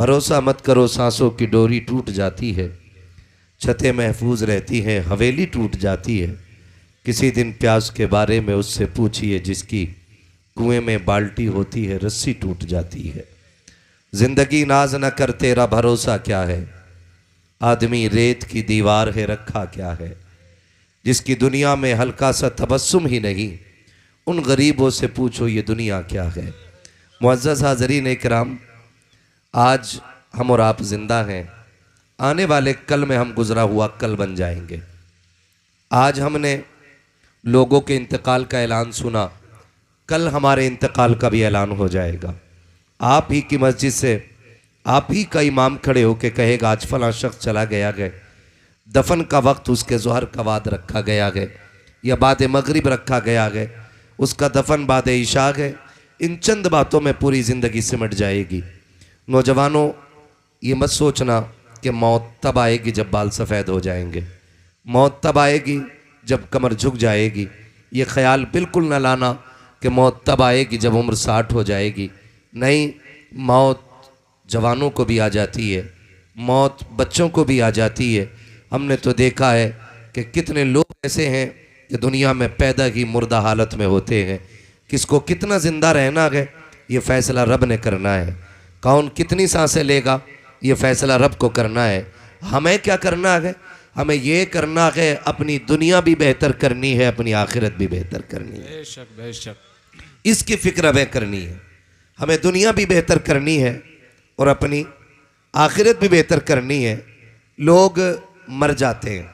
भरोसा मत करो सांसों की डोरी टूट जाती है, छतें महफूज रहती हैं हवेली टूट जाती है। किसी दिन प्यास के बारे में उससे पूछिए जिसकी कुएं में बाल्टी होती है रस्सी टूट जाती है। जिंदगी नाज न कर तेरा भरोसा क्या है, आदमी रेत की दीवार है रखा क्या है। जिसकी दुनिया में हल्का सा तबस्सुम ही नहीं, उन गरीबों से पूछो ये दुनिया क्या है। मुअज़्ज़ज़ हाज़रीन इकराम, आज हम और आप जिंदा हैं, आने वाले कल में हम गुजरा हुआ कल बन जाएंगे। आज हमने लोगों के इंतकाल का ऐलान सुना, कल हमारे इंतकाल का भी ऐलान हो जाएगा। आप ही की मस्जिद से आप ही का इमाम खड़े होकर कहेगा आज फलां शख्स चला गया है, दफन का वक्त उसके ज़ोहर का बाद रखा गया है या बाद मगरिब रखा गया है, उसका दफन बाद इशा है। इन चंद बातों में पूरी ज़िंदगी सिमट जाएगी। नौजवानों, ये मत सोचना कि मौत तब आएगी जब बाल सफ़ेद हो जाएंगे, मौत तब आएगी जब कमर झुक जाएगी। ये ख्याल बिल्कुल न लाना कि मौत तब आएगी जब उम्र 60 हो जाएगी। नहीं, मौत जवानों को भी आ जाती है, मौत बच्चों को भी आ जाती है। हमने तो देखा है कि कितने लोग ऐसे हैं कि दुनिया में पैदा ही मुर्दा हालत में होते हैं। किसको कितना ज़िंदा रहना है ये फ़ैसला रब ने करना है, कौन कितनी सांसें लेगा ये फ़ैसला रब को करना है। हमें क्या करना है, हमें ये करना है अपनी दुनिया भी बेहतर करनी है, अपनी आखिरत भी बेहतर करनी है। बेशक बेशक, इसकी फ़िक्र हमें करनी है। हमें दुनिया भी बेहतर करनी है और अपनी आखिरत भी बेहतर करनी है। लोग मर जाते हैं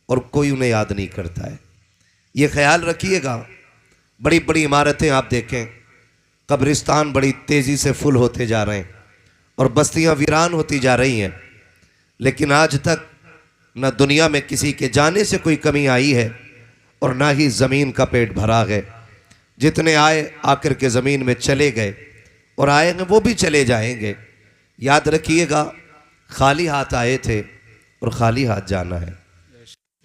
और कोई उन्हें याद नहीं करता है, ये ख्याल रखिएगा। बड़ी बड़ी इमारतें आप देखें, कब्रिस्तान बड़ी तेज़ी से फुल होते जा रहे हैं और बस्तियां वीरान होती जा रही हैं, लेकिन आज तक न दुनिया में किसी के जाने से कोई कमी आई है और ना ही ज़मीन का पेट भरा है। जितने आए आकर के ज़मीन में चले गए और आएंगे वो भी चले जाएंगे। याद रखिएगा, खाली हाथ आए थे और खाली हाथ जाना है।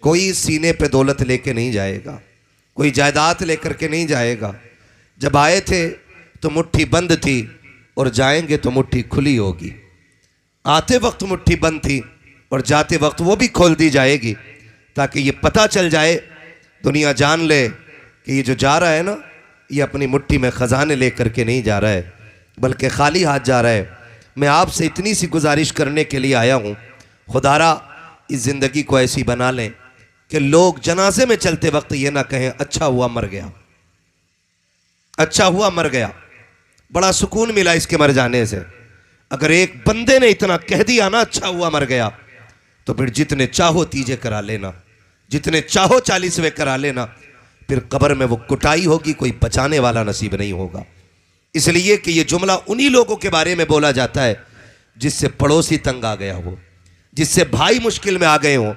कोई सीने पे दौलत लेके नहीं जाएगा, कोई जायदाद लेकर के नहीं जाएगा। जब आए थे तो मुट्ठी बंद थी और जाएंगे तो मुट्ठी खुली होगी। आते वक्त मुट्ठी बंद थी और जाते वक्त वो भी खोल दी जाएगी, ताकि ये पता चल जाए, दुनिया जान ले कि ये जो जा रहा है ना, ये अपनी मुट्ठी में ख़जाने लेकर के नहीं जा रहा है, बल्कि खाली हाथ जा रहा है। मैं आपसे इतनी सी गुजारिश करने के लिए आया हूँ, खुदारा इस ज़िंदगी को ऐसी बना लें कि लोग जनाजे में चलते वक्त ये ना कहें अच्छा हुआ मर गया, अच्छा हुआ मर गया, बड़ा सुकून मिला इसके मर जाने से। अगर एक बंदे ने इतना कह दिया ना अच्छा हुआ मर गया, तो फिर जितने चाहो तीजे करा लेना, जितने चाहो 40वें करा लेना, फिर कब्र में वो कुटाई होगी, कोई बचाने वाला नसीब नहीं होगा। इसलिए कि ये जुमला उन्हीं लोगों के बारे में बोला जाता है जिससे पड़ोसी तंग आ गया हो, जिससे भाई मुश्किल में आ गए हो,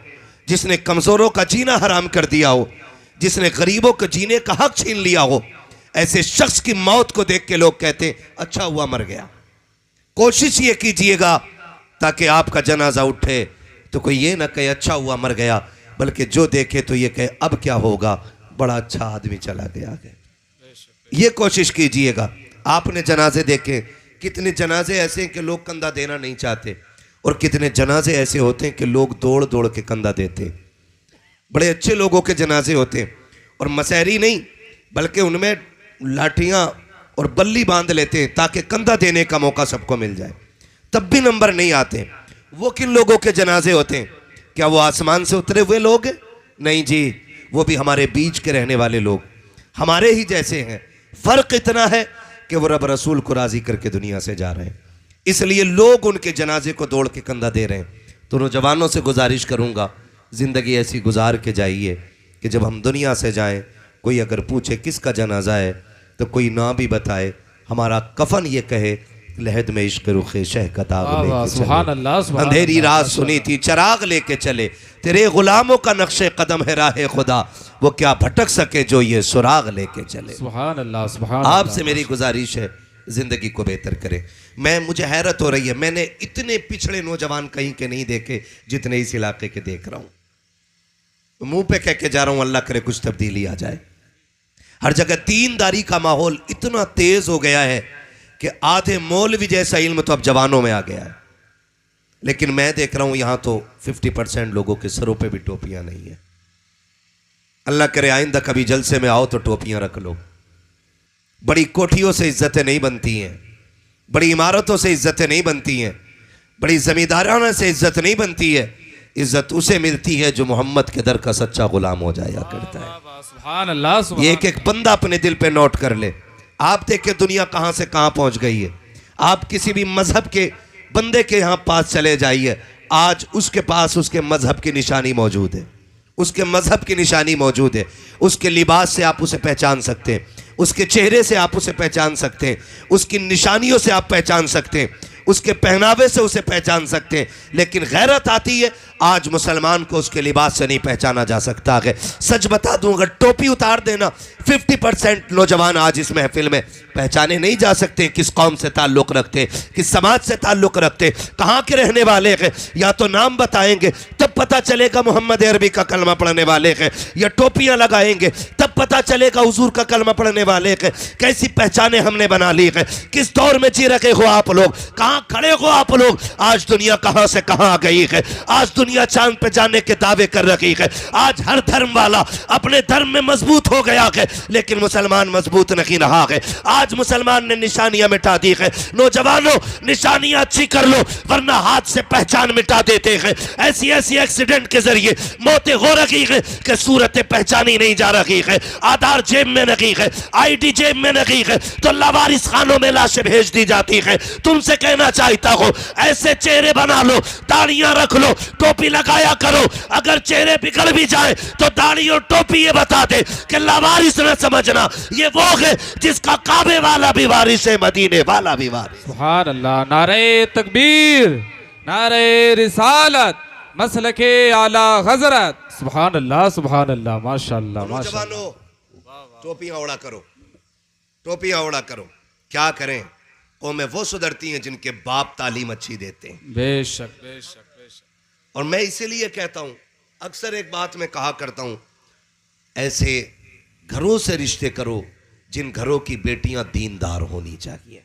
जिसने कमज़ोरों का जीना हराम कर दिया हो, जिसने गरीबों को जीने का हक छीन लिया हो। ऐसे शख्स की मौत को देख के लोग कहते हैं अच्छा हुआ मर गया। कोशिश ये कीजिएगा ताकि आपका जनाजा उठे तो कोई ये ना कहे अच्छा हुआ मर गया, बल्कि जो देखे तो ये कहे अब क्या होगा, बड़ा अच्छा आदमी चला गया है। ये कोशिश कीजिएगा। आपने जनाजे देखे, कितने जनाजे ऐसे हैं कि लोग कंधा देना नहीं चाहते और कितने जनाजे ऐसे होते हैं कि लोग दौड़ दौड़ के कंधा देते। बड़े अच्छे लोगों के जनाजे होते हैं और मसहरी नहीं बल्कि उनमें लाठियाँ और बल्ली बांध लेते हैं ताकि कंधा देने का मौका सबको मिल जाए, तब भी नंबर नहीं आते। वो किन लोगों के जनाजे होते हैं? क्या वो आसमान से उतरे हुए लोग? नहीं जी, वो भी हमारे बीच के रहने वाले लोग, हमारे ही जैसे हैं। फ़र्क इतना है कि वो रब रसूल को राज़ी करके दुनिया से जा रहे हैं, इसलिए लोग उनके जनाजे को दौड़ के कंधा दे रहे हैं। तो नौजवानों से गुजारिश करूँगा, ज़िंदगी ऐसी गुजार के जाइए कि जब हम दुनिया से जाएं, कोई अगर पूछे किसका जनाजा है तो कोई ना भी बताए, हमारा कफन ये कहे लहद में इश्क रुखे शह कताब लेके चले, अंधेरी रात सुनी थी चराग लेके चले, तेरे गुलामों का नक्शे कदम है राह खुदा, वो क्या भटक सके जो ये सुराग लेके चले। सुभान अल्लाह, सुभान अल्लाह। आपसे मेरी गुजारिश है ज़िंदगी को बेहतर करें। मुझे हैरत हो रही है, मैंने इतने पिछड़े नौजवान कहीं के नहीं देखे जितने इस इलाके के देख रहा हूँ। मुंह पे कह के जा रहा हूँ, अल्लाह करे कुछ तब्दीली आ जाए। हर जगह दीनदारी का माहौल इतना तेज हो गया है कि आधे मौलवी जैसा इल्म तो अब जवानों में आ गया है, लेकिन मैं देख रहा हूं यहां तो 50% लोगों के सरों पे भी टोपियां नहीं है। अल्लाह करे आइंदा कभी जलसे में आओ तो टोपियां रख लो। बड़ी कोठियों से इज्जतें नहीं बनती हैं, बड़ी इमारतों से इज्जतें नहीं बनती हैं, बड़ी जमींदाराना से इज्जत नहीं बनती है। इज्जत उसे मिलती है जो मोहम्मद के दर का सच्चा गुलाम हो जाया करता है। सुभान अल्लाह, ये एक एक बंदा अपने दिल पे नोट कर ले। आप देखें दुनिया कहां से कहां पहुंच गई है। आप किसी भी मजहब के बंदे के यहां पास चले जाइए, आज उसके पास उसके मजहब की निशानी मौजूद है, उसके मजहब की निशानी मौजूद है। उसके लिबास से आप उसे पहचान सकते हैं, उसके चेहरे से आप उसे पहचान सकते हैं, उसकी निशानियों से आप पहचान सकते हैं, उसके पहनावे से उसे पहचान सकते हैं। लेकिन गैरत आती है, आज मुसलमान को उसके लिबास से नहीं पहचाना जा सकता है। सच बता दूं, अगर टोपी उतार देना 50% नौजवान आज इस महफिल में पहचाने नहीं जा सकते किस कौम से ताल्लुक़ रखते, किस समाज से ताल्लुक़ रखते, कहाँ के रहने वाले हैं। या तो नाम बताएंगे तब पता चलेगा मोहम्मद अरबी का कलमा पढ़ने वाले हैं, या टोपियाँ लगाएंगे तब पता चलेगा हुजूर का कलमा पढ़ने वाले हैं। कैसी पहचाने हमने बना ली है, किस दौर में जी रखे हो आप लोग, कहाँ खड़े हो आप लोग। आज दुनिया कहाँ से कहाँ आ गई है, आज दुनिया चांद पे जाने के दावे कर रही है। आज हर धर्म वाला अपने धर्म में मजबूत हो गया है, लेकिन मुसलमान मजबूत नहीं रहा है। आज मुसलमान ने निशानियां मिटा दी है। नौजवानों, निशानियां अच्छी कर लो, वरना हाथ से पहचान मिटा देते हैं। ऐसी ऐसी एक्सीडेंट के जरिए मौतें हो रही है कि सूरतें पहचानी नहीं जा रही है। आधार जेब में नहीं है, आईडी जेब में नहीं है, तो लावारिस खानों में लाशें भेज दी जाती है। तुमसे कहना चाहता हूं, ऐसे चेहरे बना लो, दाढ़ियां रख लो, टोपी लगाया करो। अगर चेहरे बिगड़ भी जाए तो दाढ़ी और टोपी ये बता दे कि लावारिस न समझना, ये वो है जिसका काबे वाला भी वारिस है, मदीने वाला भी वारिस। सुभान अल्लाह। नारे तकबीर, नारे रिसालत, मसलके आला हजरत। सुभान अल्लाह, सुभान अल्लाह, माशाअल्लाह, माशाअल्लाह। नौजवानों, टोपियां ओढ़ा करो, टोपियां ओढ़ा करो। क्या करें, कौमें वो सुधरती हैं जिनके बाप तालीम अच्छी देते हैं। बेशक बेशक बेशक। और मैं इसीलिए कहता हूं, अक्सर एक बात मैं कहा करता हूं, ऐसे घरों से रिश्ते करो जिन घरों की बेटियां दीनदार होनी चाहिए,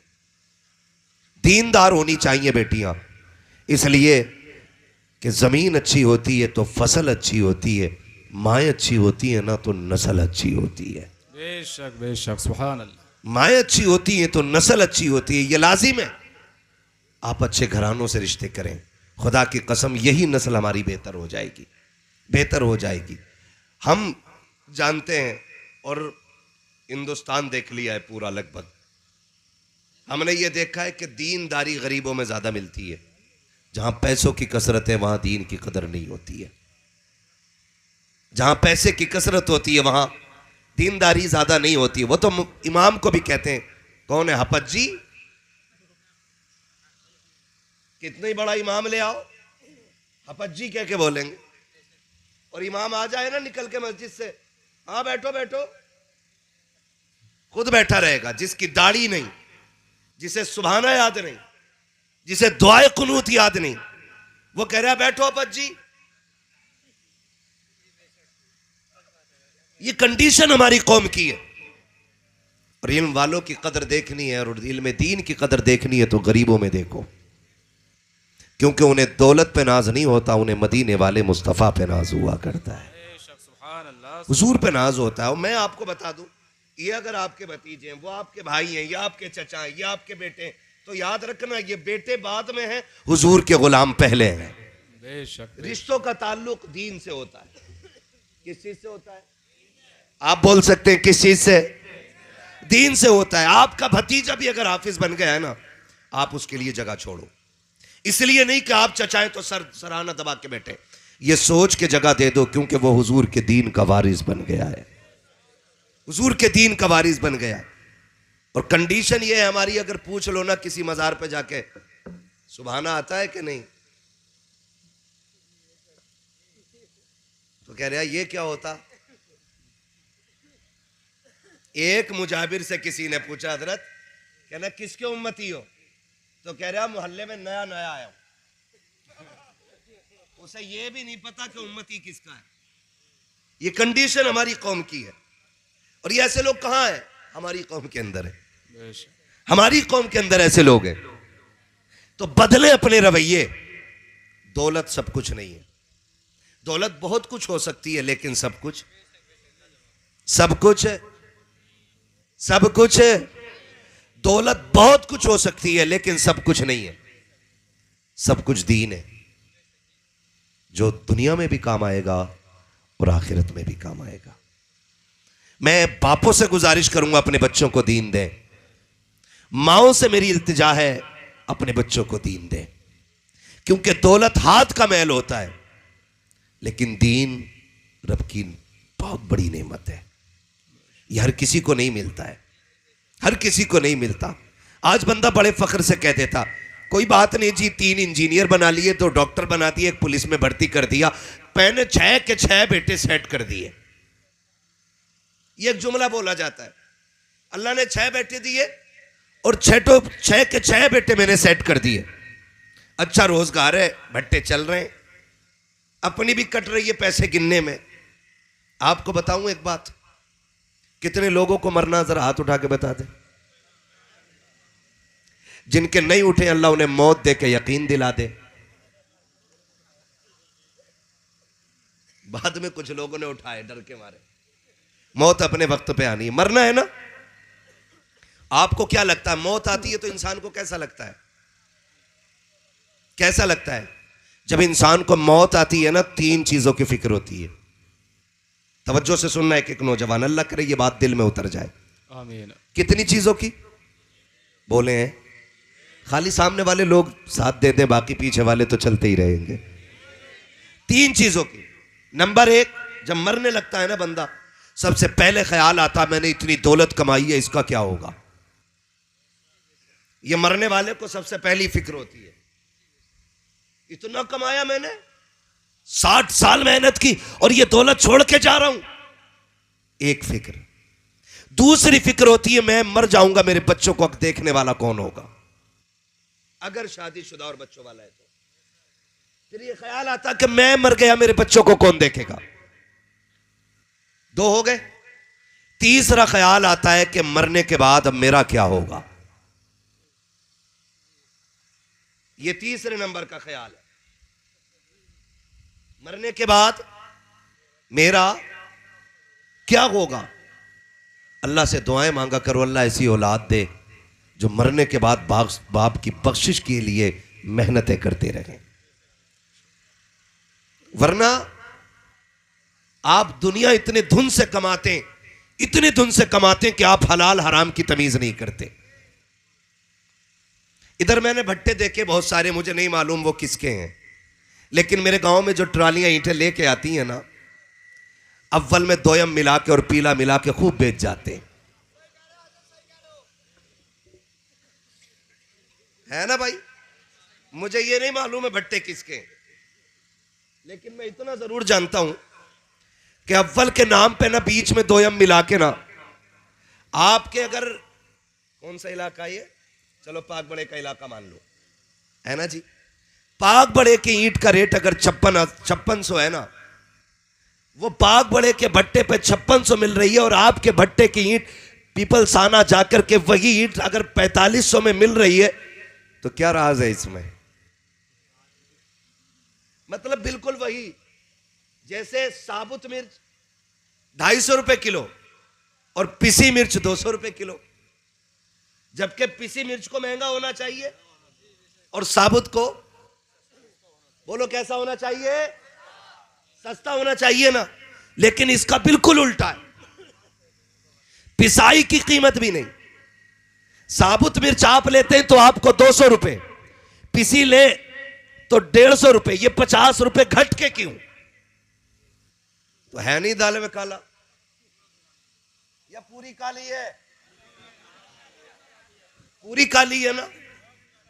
दीनदार होनी चाहिए बेटियां। इसलिए कि जमीन अच्छी होती है तो फसल अच्छी होती है, माएँ अच्छी होती है ना तो नस्ल अच्छी होती है। बेशक बेशक, सुभान अल्लाह। माएँ अच्छी होती हैं तो नस्ल अच्छी होती है, ये लाजिम है। आप अच्छे घरानों से रिश्ते करें, खुदा की कसम यही नस्ल हमारी बेहतर हो जाएगी, बेहतर हो जाएगी। हम जानते हैं, और हिंदुस्तान देख लिया है पूरा लगभग, हमने ये देखा है कि दीनदारी गरीबों में ज़्यादा मिलती है। जहाँ पैसों की कसरत है वहाँ दीन की कदर नहीं होती है। जहाँ पैसे की कसरत होती है वहाँ दीनदारी ज़्यादा नहीं होती है। वो तो इमाम को भी कहते हैं, कौन है हपत जी, कितने बड़ा इमाम ले आओ, हपत जी कह के बोलेंगे। और इमाम आ जाए ना निकल के मस्जिद से, हाँ बैठो बैठो, खुद बैठा रहेगा। जिसकी दाढ़ी नहीं, जिसे सुबहाना याद नहीं, जिसे दुआए कुनूत याद नहीं, वो कह रहा है बैठो हपत जी। ये कंडीशन हमारी कौम की है। और इल्म वालों की कदर देखनी है और इल्म दीन की कदर देखनी है तो गरीबों में देखो, क्योंकि उन्हें दौलत पे नाज नहीं होता, उन्हें मदीने वाले मुस्तफ़ा पे नाज हुआ करता है, हुजूर पे नाज होता है। और मैं आपको बता दूं, ये अगर आपके भतीजे हैं, वो आपके भाई हैं, या आपके चचा हैं, या आपके बेटे हैं, तो याद रखना ये बेटे बाद में हैं, हुजूर के गुलाम पहले हैं। बेशक। रिश्तों का ताल्लुक दीन से होता है। किस चीज से होता है? आप बोल सकते हैं किस चीज से? दीन से होता है। आपका भतीजा भी अगर हाफिज बन गया है ना, आप उसके लिए जगह छोड़ो। इसलिए नहीं कि आप चचाएं तो सराहना दबा के बैठे, ये सोच के जगह दे दो क्योंकि वो हुजूर के दीन का वारिस बन गया है, हुजूर के दीन का वारिस बन गया। और कंडीशन ये है हमारी, अगर पूछ लो ना किसी मजार पे जाके, सुभाना आता है कि नहीं, तो कह रहा ये क्या होता। एक मुजाबिर से किसी ने पूछा, हजरत कहना किसके उम्मती हो, तो कह रहा मोहल्ले में नया नया आया हूं, उसे ये भी नहीं पता कि उम्मती किसका है। ये कंडीशन हमारी कौम की है। और ये ऐसे लोग कहां हैं? हमारी कौम के अंदर है। हमारी कौम के अंदर ऐसे लोग हैं। तो बदले अपने रवैये। दौलत सब कुछ नहीं है। दौलत बहुत कुछ हो सकती है, लेकिन सब कुछ है, सब कुछ है। दौलत बहुत कुछ हो सकती है, लेकिन सब कुछ नहीं है। सब कुछ दीन है, जो दुनिया में भी काम आएगा और आखिरत में भी काम आएगा। मैं बापों से गुजारिश करूंगा, अपने बच्चों को दीन दें। माओं से मेरी इल्तिजा है, अपने बच्चों को दीन दें। क्योंकि दौलत हाथ का मैल होता है, लेकिन दीन रब की बहुत बड़ी नेमत है। यह हर किसी को नहीं मिलता है, हर किसी को नहीं मिलता। आज बंदा बड़े फख्र से कह देता, कोई बात नहीं जी, 3 इंजीनियर बना लिए, 2 डॉक्टर बना दिए, 1 पुलिस में भर्ती कर दिया, मैंने 6 के 6 बेटे सेट कर दिए। ये एक जुमला बोला जाता है, अल्लाह ने 6 बेटे दिए और 6 के 6 बेटे मैंने सेट कर दिए। अच्छा रोजगार है, भट्टे चल रहे हैं, अपनी भी कट रही है पैसे गिनने में। आपको बताऊं एक बात, कितने लोगों को मरना, जरा हाथ उठा के बता दे। जिनके नहीं उठे, अल्लाह उन्हें मौत दे के यकीन दिला दे। बाद में कुछ लोगों ने उठाए डर के मारे। मौत अपने वक्त पे आनी है, मरना है ना। आपको क्या लगता है, मौत आती है तो इंसान को कैसा लगता है? कैसा लगता है? जब इंसान को मौत आती है ना, 3 चीजों की फिक्र होती है। तवज्जो से सुनना, एक नौजवान, अल्लाह करे ये बात दिल में उतर जाए। आमीन। कितनी चीजों की बोले हैं? खाली सामने वाले लोग साथ दे दें, बाकी पीछे वाले तो चलते ही रहेंगे। 3 चीजों की। नंबर 1, जब मरने लगता है ना बंदा, सबसे पहले ख्याल आता, मैंने इतनी दौलत कमाई है, इसका क्या होगा। ये मरने वाले को सबसे पहली फिक्र होती है, इतना कमाया मैंने, 60 साल मेहनत की और ये दौलत छोड़ के जा रहा हूं। एक फिक्र। दूसरी फिक्र होती है, मैं मर जाऊंगा, मेरे बच्चों को देखने वाला कौन होगा। अगर शादीशुदा और बच्चों वाला है तो फिर ये ख्याल आता कि मैं मर गया, मेरे बच्चों को कौन देखेगा। 2 हो गए। तीसरा ख्याल आता है कि मरने के बाद अब मेरा क्या होगा। ये तीसरे नंबर का ख्याल है, मरने के बाद मेरा क्या होगा। अल्लाह से दुआएं मांगा करो, अल्लाह ऐसी औलाद दे जो मरने के बाद बाप की बख्शिश के लिए मेहनतें करते रहें। वरना आप दुनिया इतने धुन से कमाते, इतने धुन से कमाते कि आप हलाल हराम की तमीज नहीं करते। इधर मैंने भट्टे देखे बहुत सारे, मुझे नहीं मालूम वो किसके हैं, लेकिन मेरे गांव में जो ट्रालियां ईंटें लेके आती हैं ना, अव्वल में दोयम मिला के और पीला मिला के खूब बेच जाते हैं, है ना भाई। मुझे ये नहीं मालूम है भट्टे किसके हैं, लेकिन मैं इतना जरूर जानता हूं कि अव्वल के नाम पे ना बीच में दोयम मिला के ना, आपके अगर कौन सा इलाका है ये, चलो पाक बड़े का इलाका मान लो, है ना जी। पाक बड़े की ईंट का रेट अगर 5600 है ना, वो पाक बड़े के भट्टे पे 5600 मिल रही है, और आपके भट्टे की ईंट पीपल साना जाकर के वही ईंट अगर 4500 में मिल रही है, तो क्या राज है इसमें। मतलब बिल्कुल वही, जैसे साबुत मिर्च 250 रुपए किलो और पिसी मिर्च 200 रुपए किलो, जबकि पिसी मिर्च को महंगा होना चाहिए और साबुत को, बोलो कैसा होना चाहिए, सस्ता होना चाहिए ना। लेकिन इसका बिल्कुल उल्टा है, पिसाई की कीमत भी नहीं। साबुत मिर्च आप लेते हैं तो आपको 200 रुपए, पिसी ले तो 150 रुपए, ये 50 रुपए घट के क्यों। तो है नहीं दाल में काला, या पूरी काली है, पूरी काली है ना।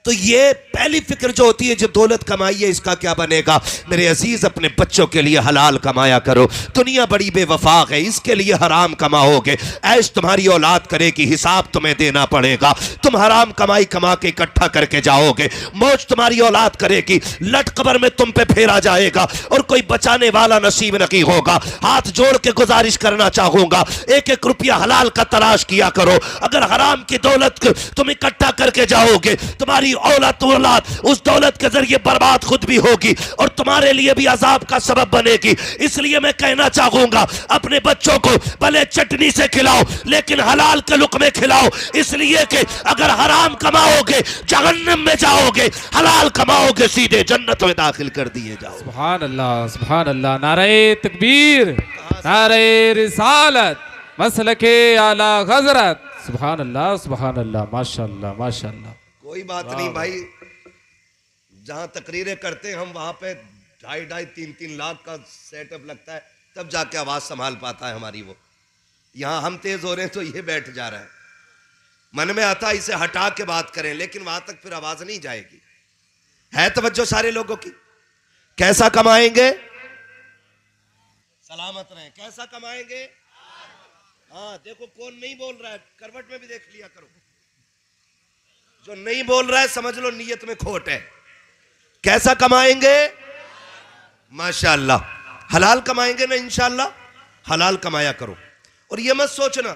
तो ये पहली फिक्र जो होती है, जब दौलत कमाई है इसका क्या बनेगा। मेरे अजीज, अपने बच्चों के लिए हलाल कमाया करो। दुनिया बड़ी बेवफाक है, इसके लिए हराम कमाओगे, ऐश तुम्हारी औलाद करेगी, हिसाब तुम्हें देना पड़ेगा। तुम हराम कमाई कमा के इकट्ठा करके जाओगे, मौज तुम्हारी औलाद करेगी, लट कबर में तुम पे फेरा जाएगा और कोई बचाने वाला नसीब नहीं होगा। हाथ जोड़ के गुजारिश करना चाहूंगा, एक एक रुपया हलाल का तलाश किया करो। अगर हराम की दौलत तुम इकट्ठा करके जाओगे, तुम्हारी औलाद उस दौलत के जरिए बर्बाद खुद भी होगी और तुम्हारे लिए भी अजाब का सबब बनेगी। इसलिए मैं कहना चाहूंगा, अपने बच्चों को भले चटनी से खिलाओ लेकिन हलाल के लुक़्मे खिलाओ, इसलिए कि अगर हराम कमाओगे जहन्नम में जाओगे, हलाल कमाओगे सीधे जन्नत में दाखिल कर दिए जाओ। सुभान अल्लाह, सुभान अल्लाह। नारे तकबीर, नारे रिसालत, मसलके आला हज़रत। सुभान अल्लाह, सुभान अल्लाह, माशाअल्लाह, माशाअल्लाह। कोई बात नहीं भाई, जहां तकरीरें करते हैं हम वहां पे 2.5-3 लाख का सेटअप लगता है, तब जाके आवाज संभाल पाता है हमारी। वो यहां हम तेज हो रहे हैं तो ये बैठ जा रहा है। मन में आता है इसे हटा के बात करें, लेकिन वहां तक फिर आवाज नहीं जाएगी। है तवज्जो सारे लोगों की। कैसा कमाएंगे? सलामत रहें। कैसा कमाएंगे? हाँ, देखो कौन नहीं बोल रहा है, करवट में भी देख लिया करो। जो नहीं बोल रहा है समझ लो नीयत में खोट है। कैसा कमाएंगे? माशाअल्लाह, हलाल कमाएंगे ना इंशाअल्लाह। हलाल कमाया करो और ये मत सोचना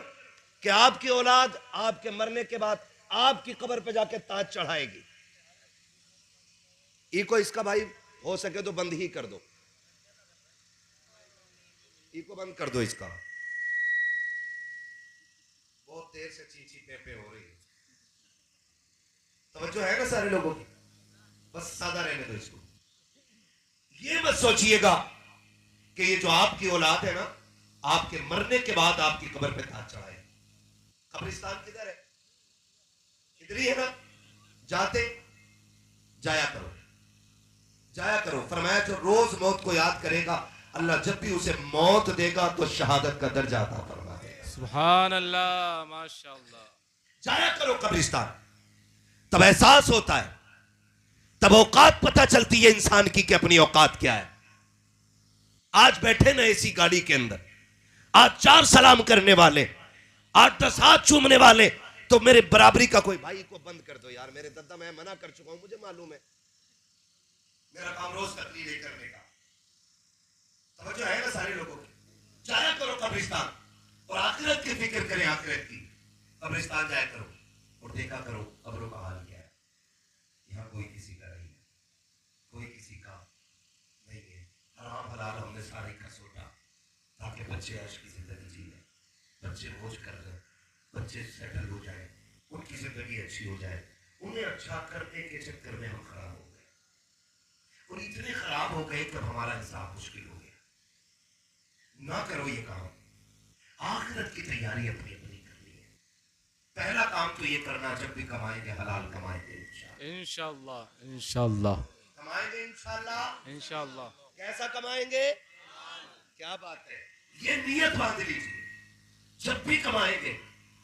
कि आपकी औलाद आपके मरने के बाद आपकी कब्र पे जाके ताज चढ़ाएगी। इको इसका भाई हो सके तो बंद ही कर दो, इको बंद कर दो इसका। बहुत देर से चींची पे हो रही है। तवज्जो है ना सारे लोगों की? बस सादा रहने दो इसको। ये मत सोचिएगा कि ये जो आपकी औलाद है ना, आपके मरने के बाद आपकी कब्र पे ताज चढ़ाए। कब्रिस्तान किधर है? इधर ही है ना। जाते जाया करो, जाया करो। फरमाया जो रोज मौत को याद करेगा, अल्लाह जब भी उसे मौत देगा तो शहादत का दर्जा अता फरमा देगा। सुभान अल्लाह, माशाअल्लाह। जाया करो कब्रिस्तान, तब एहसास होता है, तब औकात पता चलती है इंसान की कि अपनी औकात क्या है। आज बैठे ना ऐसी गाड़ी के अंदर, आज 4 सलाम करने वाले, 8-10 हाथ चूमने वाले, तो मेरे बराबरी का कोई भाई को बंद कर दो यार। मेरे दादा, मैं मना कर चुका हूं, मुझे मालूम है, मेरा काम रोज तकरीरें करने का। तवज्जो है ना सारे लोगों की? जाया करो कब्रिस्तान और आखिरत की फिक्र करें। आखिरत की कब्रिस्तान जाया करो और देखा करो कब्रों का हाल क्या है। यहाँ कोई किसी का नहीं है, कोई किसी का नहीं है। हराम हलाल हमने सारे का सोचा ताकि बच्चे ऐश की जिंदगी जिए, बच्चे मौज कर रहे, बच्चे सेटल हो जाए, उनकी जिंदगी अच्छी हो जाए। उन्हें अच्छा करने के चक्कर में हम खराब हो गए और इतने खराब हो गए कि हमारा हिसाब मुश्किल हो गया। ना करो ये काम। आखिरत की तैयारी अपनी अपनी करनी है। पहला काम तो ये करना, जब भी कमाएंगे हलाल कमाएंगे इंशाअल्लाह, इंशाअल्लाह, कमाएंगे इंशाअल्लाह, इंशाअल्लाह। कैसा कमाएंगे? क्या बात है, ये नियत बांध लीजिए। जब भी कमाएंगे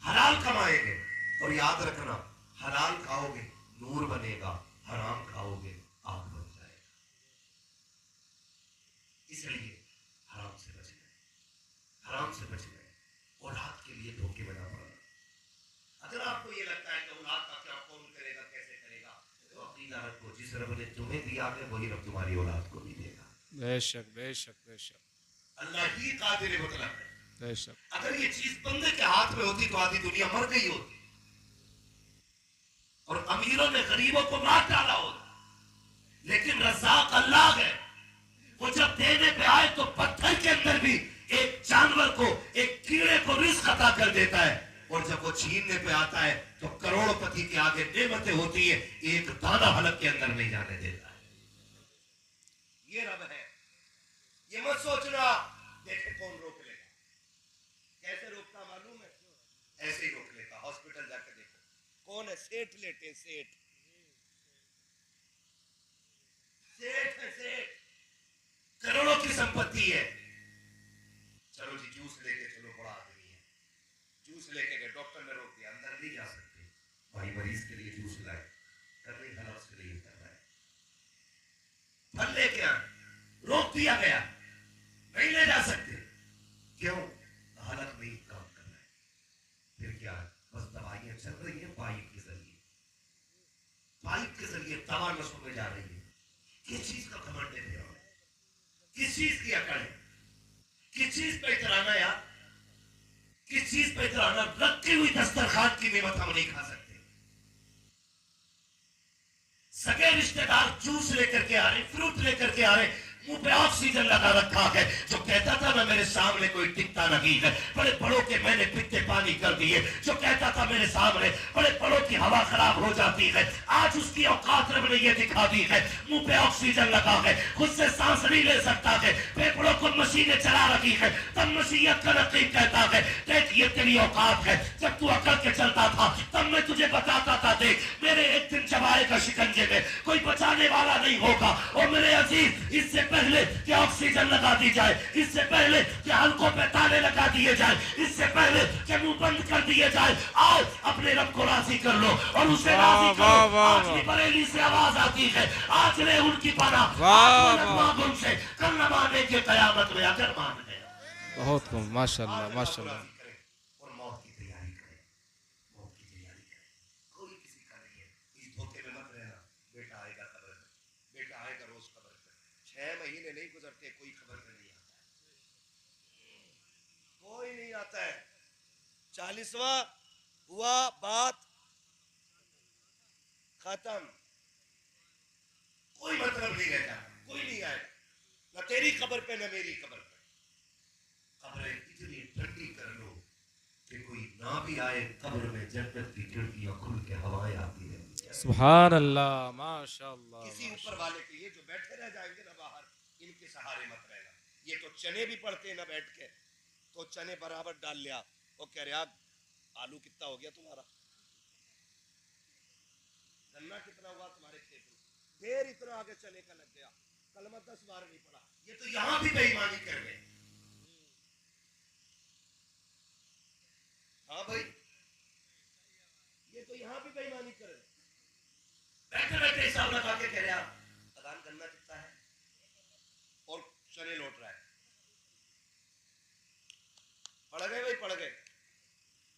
हलाल कमाएंगे और याद रखना, हलाल खाओगे नूर बनेगा, हराम खाओगे आग बन जाएगा। इसलिए हराम से बचना है, हराम से बचना है। औलाद के लिए धोखे में ना पड़ना। अगर आपको ये लगता है कि औलाद का क्या कौन करेगा, कैसे करेगा, तो अकीदा रखो, जिस रब ने तुम्हें दिया है वही रब तुम्हारी औलाद को भी देगा। बेशक, बेशक, बेशक, अल्लाह ही कादिर मुतलक है। बेशक। अगर ये चीज बंदे के हाथ में होती तो आधी दुनिया मर गई होती और अमीरों ने गरीबों को मार डाला होता। लेकिन रज़ाक अल्लाह है, वो जब देने पे आए तो पत्थर के अंदर भी एक जानवर को, एक कीड़े को रिज़्क अता कर देता है, और जब वो छीनने पे आता है तो करोड़पति के आगे नेमतें होती है, एक दाना हलक के अंदर नहीं जाने देता है। ये रब है। ये मत सोचना देखे कौन रोक लेगा। कैसे रोकता मालूम है? ऐसे ही रोक लेता। हॉस्पिटल जाकर देखो कौन है, सेठ लेटे हैं, सेठ, सेठ है, सेठ, करोड़ों की संपत्ति है। चलो जी जूस लेके चलो, बड़ा आदमी है, जूस लेके गए, डॉक्टर ने रोक दिया, अंदर नहीं जा सकते। भाई मरीज के लिए जूस लाए, कर रही दिया गया, नहीं ले जा सकते। क्यों? हालत में ही काम करना है। फिर क्या? बस दवाइयां चल रही है पाइप के जरिए, पाइप के जरिए दवा नसों में जा रही है। किस चीज का घमंड है फिर? किस चीज की अकड़ है? किस चीज पे इतराना यार? किस चीज पे इतराना? रखी हुई दस्तरखान की नेमत हम नहीं खा सकते। सगे रिश्तेदार जूस लेकर के आ रहे, फ्रूट लेकर के आ रहे, मुंह पे ऑक्सीजन लगा रखा है। जो कहता था ना मेरे सामने कोई टिकता नहीं है, बड़े बड़ों के मैंने पित्ते पानी कर दिए। जो कहता था मेरे सामने बड़े बड़ों की हवा खराब हो जाती है, आज उसकी औकात रब ने ये दिखा दी है। मुंह पे ऑक्सीजन लगा है, खुद से सांस नहीं ले सकता है, फेफड़ों को मशीनें चला रखी है, तब मसीहत का नकीब कहता है देख ये तेरी औकात है। जब तू अकड़ के चलता था तब मैं तुझे बताता था देख मेरे एक दिन चबाए का शिकंजे में कोई बचाने वाला नहीं होगा। और मेरे अजीज, इससे पहले कि ऑक्सीजन लगा दी जाए, इससे पहले कि हल्कों पे ताले लगा दिए जाए, इससे पहले कि मुंह बंद कर दिए जाए, आओ अपने रब को राजी कर लो और उसे राजी करो। आज की बरेली से आवाज आती है, आज ले उनकी पनाह, आज उनसे कल न माने के कयामत में अगर मान गया। बहुत खूब, माशाल्लाह माशाल्लाह। और मौत की तैयारी करें, मौत की तैयारी करें। कोई किसी का नहीं है, इस धोखे में मत रहना। बेटा आएगा कब्र में, बेटा आएगा रोज कब्र में। 6 महीने नहीं गुजरते कोई खबर में नहीं आता है, कोई नहीं आता है। 40वां हुआ, बात खत्म, कोई मतलब नहीं रहता, कोई नहीं आएगा, न तेरी खबर पे न मेरी खबर पे। खबरें इतनी ठंडी कर लो कि कोई ना भी आए, कब्र में जन्नत की खिड़कियां खुल के हवाएं आती रहती। सुभान अल्लाह, माशाल्लाह। किसी ऊपर वाले के, ये जो बैठे रह जाएंगे ना बाहर, इनके सहारे मत रहना। ये तो चने भी पड़ते ना बैठ के, तो चने बराबर डाल लिया, वो कह रहे आलू कितना हो गया तुम्हारा, गन्ना कितना हुआ तुम्हारे खेत में, ढेर इतना आगे चने का लग गया, कलमा 10 बार नहीं पड़ा। ये तो यहां भी बेईमानी कर गए। हाँ भाई, ये तो यहां भी बेईमानी कर रहे। बैठे बैठे हिसाब लगा के कह रहे अदान गन्ना कितना है और चने लौट रहा है। पड़ गए भाई, पड़ गए,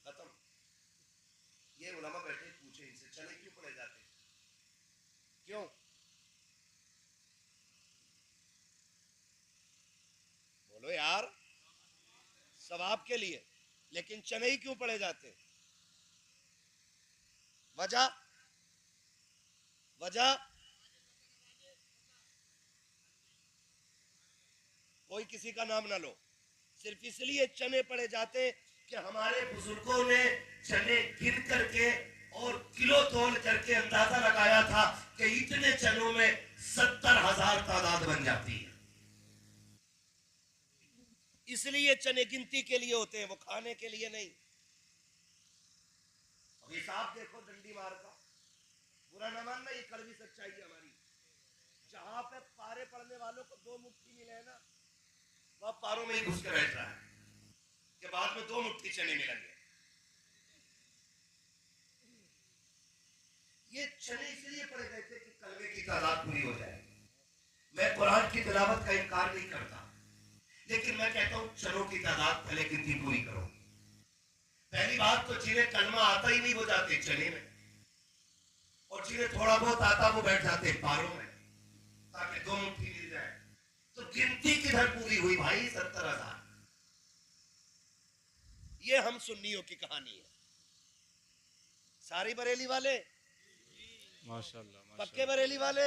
खत्म। ये उलमा बैठे पूछे इनसे चने क्यों पड़े जाते, क्यों? बोलो यार, सवाब के लिए, लेकिन चने ही क्यों पड़े जाते? वजह, वजह कोई किसी का नाम ना लो, सिर्फ इसलिए चने पड़े जाते कि हमारे बुजुर्गों ने चने गिन करके और किलो तोल करके अंदाजा लगाया था कि इतने चनों में 70,000 तादाद बन जाती है। इसलिए चने गिनती के लिए होते हैं, वो खाने के लिए नहीं। अब हिसाब देखो डंडी मार का, बुरा न मानना, ये कड़वी सच्चाई है हमारी। जहां पे पारे पड़ने वालों को 2 मुट्ठी मिले ना, वह पारों में ही घुस के बैठ रहा है कि बाद में 2 मुट्ठी चने मिलेंगे। ये चने इसलिए पड़े गए थे कि कलमे की तादाद पूरी हो जाए। मैं कुरान की तिलावत का इनकार नहीं करता, लेकिन मैं कहता हूं चनों की तादाद पहले गिनती पूरी करो। पहली बात तो जिन्हें कलमा आता ही नहीं वो जाते चने में, और जिन्हें थोड़ा बहुत आता वो बैठ जाते पारों में, ताकि 2 मुट्ठी मिल जाए। तो गिनती किधर पूरी हुई भाई? 70,000। ये हम सुन्नियों की कहानी है। सारी बरेली वाले माशाल्लाह, पक्के बरेली वाले,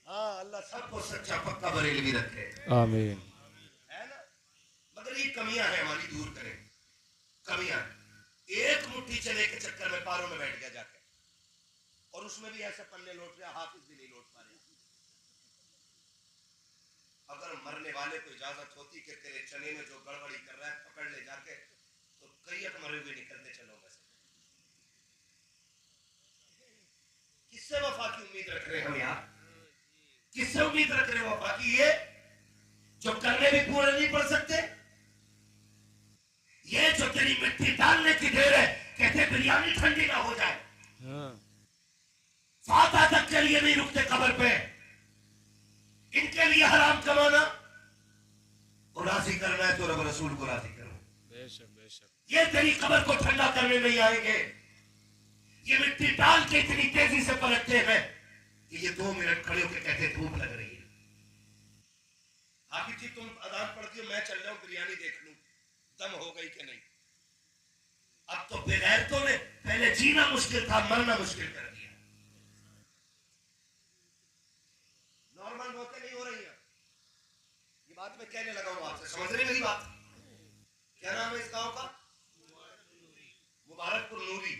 हाँ, अल्लाह सबको सच्चा पक्का बरेली भी रखे, आमीन। है ना? मगर ये कमियां हैं हमारी, दूर करें कमियां। एक मुट्ठी चने के चक्कर में पारों में बैठ गया जाकर, और उसमें भी ऐसे पन्ने लौट रहे, हाफिज भी नहीं लौट पा रहे। अगर मरने वाले को इजाजत होती कि तेरे चने में जो गड़बड़ी कर रहा है पकड़ ले जाके, तो कई एक मरे हुए निकलते चनों में से। किससे वफा की उम्मीद रख रहे हम यार? किससे उम्मीद रख रहे वफा की? ये जो करने भी पूरे नहीं पड़ सकते, ये जो तेरी मिट्टी डालने की देर है, कहते बिरयानी ठंडी ना हो जाए, फाता तक के लिए नहीं रुकते कब्र पे। इनके लिए हराम कमाना और राजी करना है तो रब रसूल को राजी करो। बेशक बेशक। ये तेरी कब्र को ठंडा करने नहीं आएंगे। ये मिट्टी डाल के इतनी तेजी से पलटते हैं कि ये 2 मिनट खड़े होकर कहते धूप लग रही है। हाफिज जी तुम अजान पढ़ती हो, मैं चल रहा हूं बिरयानी देख लूं दम हो गई कि नहीं। अब तो बेगैरतों ने पहले जीना मुश्किल था, मरना मुश्किल कर दिया। नॉर्मल मौतें नहीं हो रही हैं। ये बात मैं कहने लगा हूं आपसे, समझ रहे मेरी बात? क्या नाम है इस गांव का? मुबारकपुर नूरी।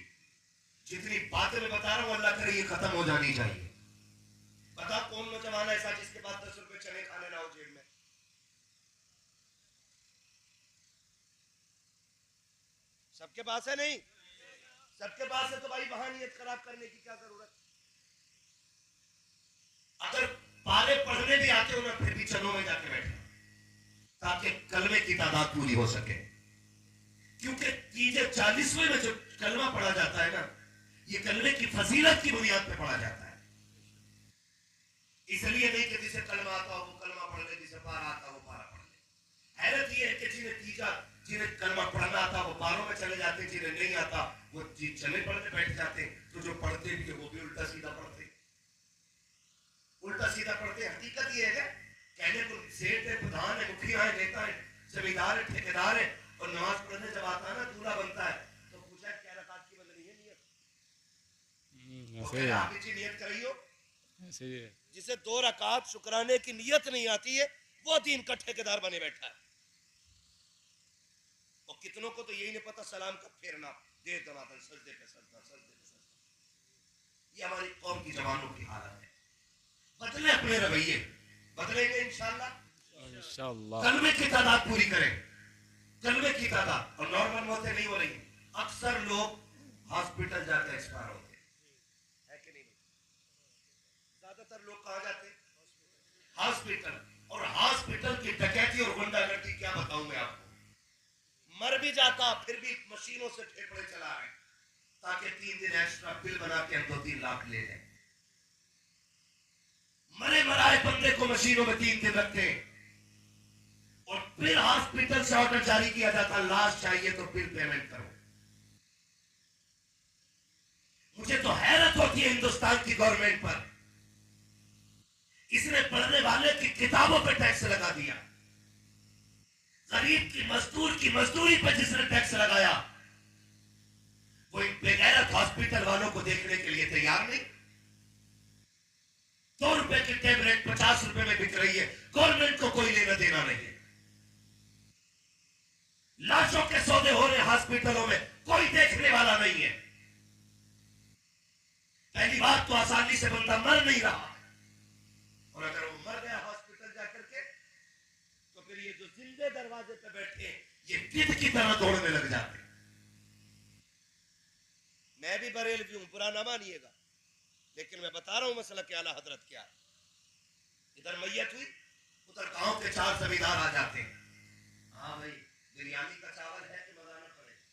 जितनी बातें मैं बता रहा हूं अल्लाह करे ये खत्म हो जानी चाहिए। बता कौन नौजवान ऐसा जिसके पास 10 रुपए चने खाने ना हो जेब में? सबके पास है? नहीं सबके पास है तो भाई वहां नियत खराब करने की क्या जरूरत? अगर पारे पढ़ने भी आते हो ना फिर भी चनों में जाके बैठे ताकि कलमे की तादाद पूरी हो सके। क्योंकि तीजे 40वें में जो कलमा पढ़ा जाता है ना, ये कलमे की फजीलत की बुनियाद पे पढ़ा जाता है। इसलिए नहीं कि जिसे कलमा आता हो वो कलमा पढ़ ले, जिसे पारा आता हो वो पारा पढ़ ले। हैरत ये है कि जिन्हें कलमा पढ़ना आता वो पारों में चले जाते, जिन्हें नहीं आता वो चले पढ़ने बैठ जाते। तो जो पढ़ते भी है वो भी उल्टा सीधा पढ़ते। हकीकत ये है कहने को सेठ है, प्रधान है, मुखिया है, नेता है, जमींदार है, ठेकेदार है, और नमाज पढ़ने जब आता है ना दूल्हा बनता है तो पूछा क्या रकात की बदली है नियत? आप जी नियत करियो। जिसे 2 रकात शुक्राने की नियत नहीं आती है वो दीन का ठेकेदार बने बैठा है। और कितनों को तो यही नहीं पता सलाम कब फेरना, देर दमादन सजदे पे सजदा, सजदे पे सजदा। ये हमारी कौम की जवानों की हालत है। बदले अपने रवैये, बदलेंगे इंशाअल्लाह। कलमे की तादाद पूरी करें, कलमे की तादाद। और नॉर्मल मौतें नहीं हो रही। अक्सर लोग हॉस्पिटल जाकर एक्सपायर होते हैं कि नहीं? ज्यादातर लोग कहां जाते हैं? हॉस्पिटल। और हॉस्पिटल की डकैती और गुंडागर्दी क्या बताऊं मैं आपको। मर भी जाता फिर भी मशीनों से फेफड़े चला रहे ताकि 3 दिन एक्स्ट्रा बिल बना के 2-3 लाख ले लें। मरे मराए बंदे को मशीनों में 3 दिन रखते और फिर हॉस्पिटल से ऑर्डर जारी किया जाता लाश चाहिए तो बिल पेमेंट करो। मुझे तो हैरत होती है हिंदुस्तान की गवर्नमेंट पर। इसने पढ़ने वाले की किताबों पर टैक्स लगा दिया। गरीब की मजदूरी पर जिसने टैक्स लगाया वो इन बेगैरत हॉस्पिटल वालों को देखने के लिए तैयार नहीं। 2 रुपए की टेबलेट 50 रुपए में बिक रही है, गवर्नमेंट को कोई लेना देना नहीं है। लाशों के सौदे हो रहे हॉस्पिटलों में, कोई देखने वाला नहीं है। पहली बात तो आसानी से बंदा मर नहीं रहा, और अगर वो मर गया हॉस्पिटल जाकर के तो फिर ये जो जिंदे दरवाजे पे बैठे ये गिद्ध की तरह दौड़ने लग जाते। मैं भी बरेलवी हूं, बुरा ना मानिएगा, लेकिन मैं बता रहा हूं मसला के आला हजरत क्या है। इधर मैयत हुई, उधर गांव के 4 जमींदार आ जाते हैं। हाँ भाई बिरयानी का चावल है कि मंगाना पड़ेगा?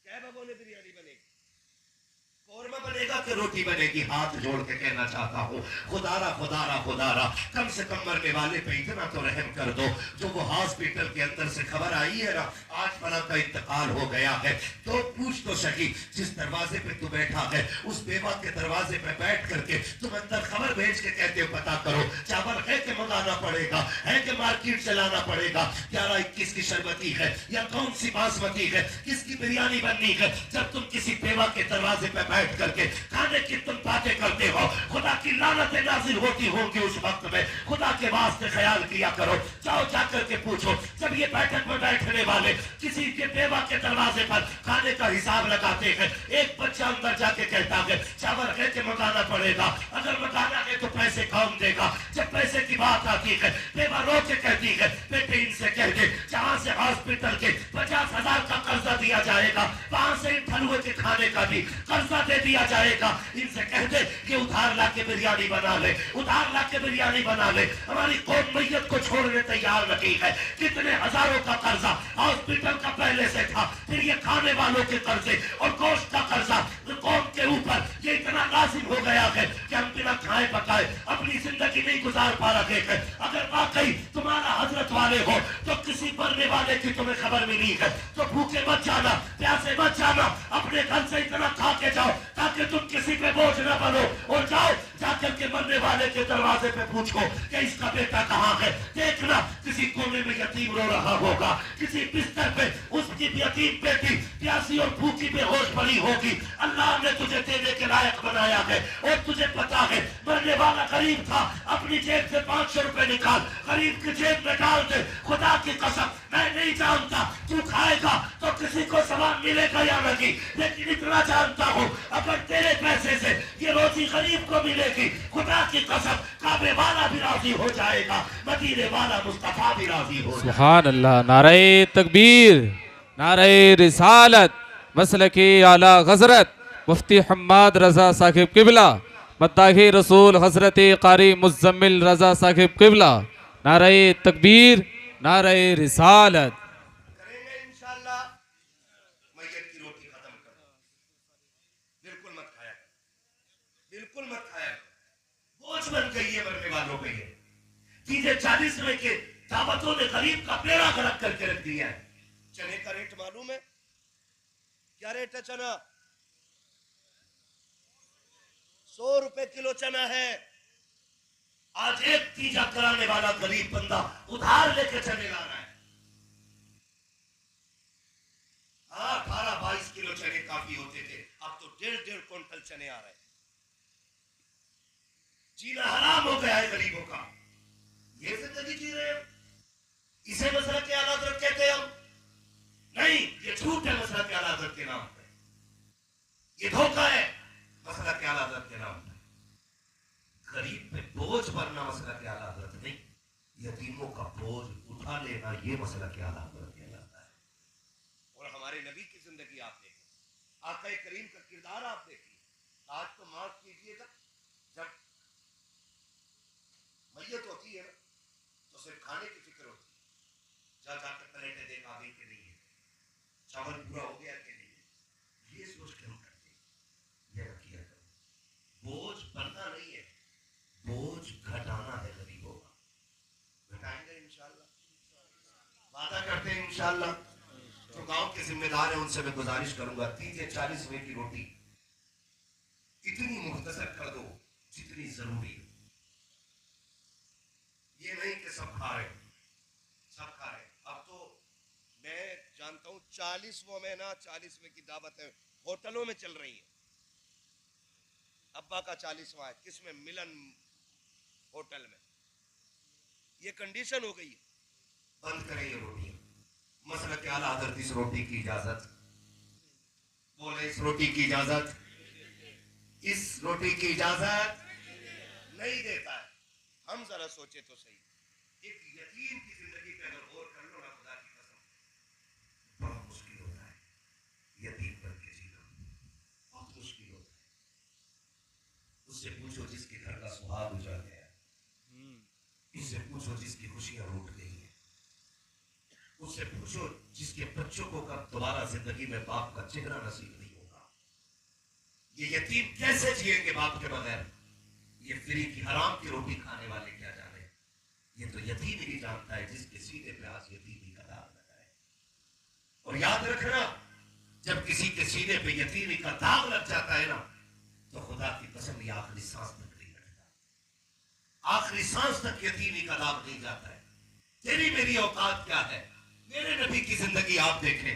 क्या बाबू ने बिरयानी बनेगी, कौरमा बनेगा कि रोटी बनेगी? हाथ जोड़ के कहना चाहता हूँ खुदारा खुदारा खुदारा कम से कम मरने वाले पे इतना तो रहम कर दो। जो वो हॉस्पिटल के अंदर से खबर आई है ना आज फला का इंतकाल हो गया है, तो पूछ तो सकी जिस दरवाजे पे तू बैठा है उस बेवा के दरवाजे पे बैठ करके तुम अंदर खबर भेज के कहते हो पता करो चावल है कि मंगाना पड़ेगा, है कि मार्केट से लाना पड़ेगा, 11-21 की शरबती है या कौन सी बासमती है, किसकी बिरयानी बननी है। जब तुम किसी बेवा के दरवाजे पे बैठ करके खाने की तुम बातें करते हो, खुदा की लानतें नाजिल होती होंगी उस वक्त में। खुदा के वास्ते ख्याल किया करो, जाओ जाकर के पूछो जब ये बैठक में बैठने वाले किसी के बेवा के दरवाजे पर खाने का हिसाब लगाते हैं, एक बच्चा अंदर जाके कहता है चावल है कि मंगाना पड़ेगा, अगर मंगाना है तो पैसे कौन देगा। जब पैसे की बात आती है बेवा रो के कहती है बेटे इनसे कह दे जहां से हॉस्पिटल के 50,000 का कर्जा दिया जाएगा वहां से इन फलुए के खाने का भी कर्जा दे दिया जाएगा। इनसे कह दे कि उधार लाके बिरयानी बना ले, उधार लाके बिरयानी बना ले। हमारी कौम मैयत को छोड़ने तैयार नहीं है। कितने हजारों का कर्जा हॉस्पिटल का पहले से था, फिर ये खाने वालों के कर्जे और गोश्त का कर्जा कौम के ऊपर ये इतना लाजिम हो गया है कि हम बिना खाए पकाए अपनी जिंदगी नहीं गुजार पा रहे हैं। अगर वाकई तुम्हारा हजरत वाले हो तो किसी मरने वाले की तुम्हें खबर मिली है तो भूखे मत जाना, प्यासे मत जाना, अपने घर से इतना खा के जाओ ताकि तुम किसी पे बोझ न बनो। और जाओ जाकर के मरने वाले के दरवाजे पे पूछो कि इसका बेटा कहाँ है। देखना किसी कोने में यतीम रो रहा होगा, किसी बिस्तर पे उसकी यतीम बेटी प्यासी और भूखी बेहोश पड़ी होगी। अल्लाह ने तुझे देने के लायक बनाया है और तुझे पता है मरने वाला गरीब था, अपनी जेब से 500 रुपए निकाल गरीब की जेब में डाल दे। खुदा की कसम मैं नहीं जानता तू खाएगा तो किसी को सवाब मिलेगा या नहीं, लेकिन इतना जानता हूँ अगर तेरे पैसे से ये रोटी गरीब को मिलेगी, खुदा की कसम काबे वाला भी राजी हो जाएगा, मदीने वाला मुस्तफा भी राजी हो जाएगा। सुभान अल्लाह। नारे तकबीर, नारे रिसालत, मसलके आला हजरत मुफ्ती हम्माद रजा साहिब किबला, मद्दाही रसूल हजरत कारी मुज़म्मिल रजा साहिब किबला। नारे तकबीर, नारे रिसालत। करेंगे इंशाअल्लाह। मैयत की रोटी खत्म कर, बिल्कुल मत खाया, बिल्कुल मत खाया, बोझ बन गई है मरने वालों पे ये चीजें। 40वें के दावतों ने गरीब का पेड़ा गलत करके रख दिया है। चने का रेट मालूम है क्या रेट है? चना 100 रुपए किलो चना है। आज एक तीजा कराने वाला गरीब बंदा उधार लेके चने ला रहा है। 18-22 किलो चने काफी होते थे, अब तो 1.5 क्विंटल चने आ रहे हैं। जीना हराम हो गया है गरीबों का। ये जिंदगी जी रहे हैं, इसे मसला के आला हज़रत कहते हैं हम? नहीं, ये झूठ है मसला के आला हज़रत के नाम पे, ये धोखा है मसला के आला हज़रत के नाम पे। गरीब पे बोझ भरना मसला के आला हज़रत नहीं, यतीमों का बोझ उठा लेना ये मसला के आला हज़रत कहलाता है। और हमारे नबी की जिंदगी आप देखिए, आका करीम का किरदार आप देखिए। आज तो माफ कीजिएगा, जब मैयत होती है ना तो सिर्फ खाने की फिक्र होती है, जा जाकर प्लेटें देख आ गई कि नहीं है, चावल पूरा हो गया कि नहीं है, ये सोच के हम करते हैं। ये रखिए, बोझ बढ़ना नहीं है, बोझ घटाना है गरीबों का। घटाएंगे इंशाअल्लाह, वादा करते हैं इंशाअल्लाह। जो गांव के जिम्मेदार हैं उनसे मैं गुजारिश करूंगा 30-40वें की रोटी इतनी मुख्तसर कर दो जितनी जरूरी हो। ये नहीं कि सब खा रहे, सब खा रहे। अब तो मैं जानता हूं 40वां महीना 40वें की दावत है होटलों में चल रही है। अब्बा का 40वां है, किसमें? मिलन होटल में। ये कंडीशन हो गई है, बंद करें ये रोटी। मसला क्या आला हज़रत इस रोटी की इजाजत बोले, इस रोटी की इजाजत, इस रोटी की इजाजत नहीं देता है। हम जरा सोचे तो सही, एक यतीम की जिंदगी पे अगर गौर कर लो ना, खुदा की कसम बहुत मुश्किल होता है यतीम बन के जीना, बहुत मुश्किल होता है। उससे पूछो जिसके घर का सुहाग उजड़ गया, उससे पूछो जिसकी खुशियां रूठ गई है, उससे पूछो जिसके बच्चों को कब दोबारा जिंदगी में बाप का चेहरा नसीब नहीं होगा। ये यतीम कैसे जिएंगे बाप के बगैर? ये फ्री की हराम की रोटी खाने वाले क्या जाने। ये तो यतीम ही नहीं जानता है जिसके सीने पे आज यतीमी का दाग लगा है। और याद रखना, जब किसी के सीने पे यतीमी का दाग लग जाता है ना, तो खुदा की कसम ये आखिरी सांस तक नहीं लगता, आखिरी सांस तक यतीमी का दाग नहीं जाता है। तेरी मेरी औकात क्या है? मेरे नबी की जिंदगी आप देखें,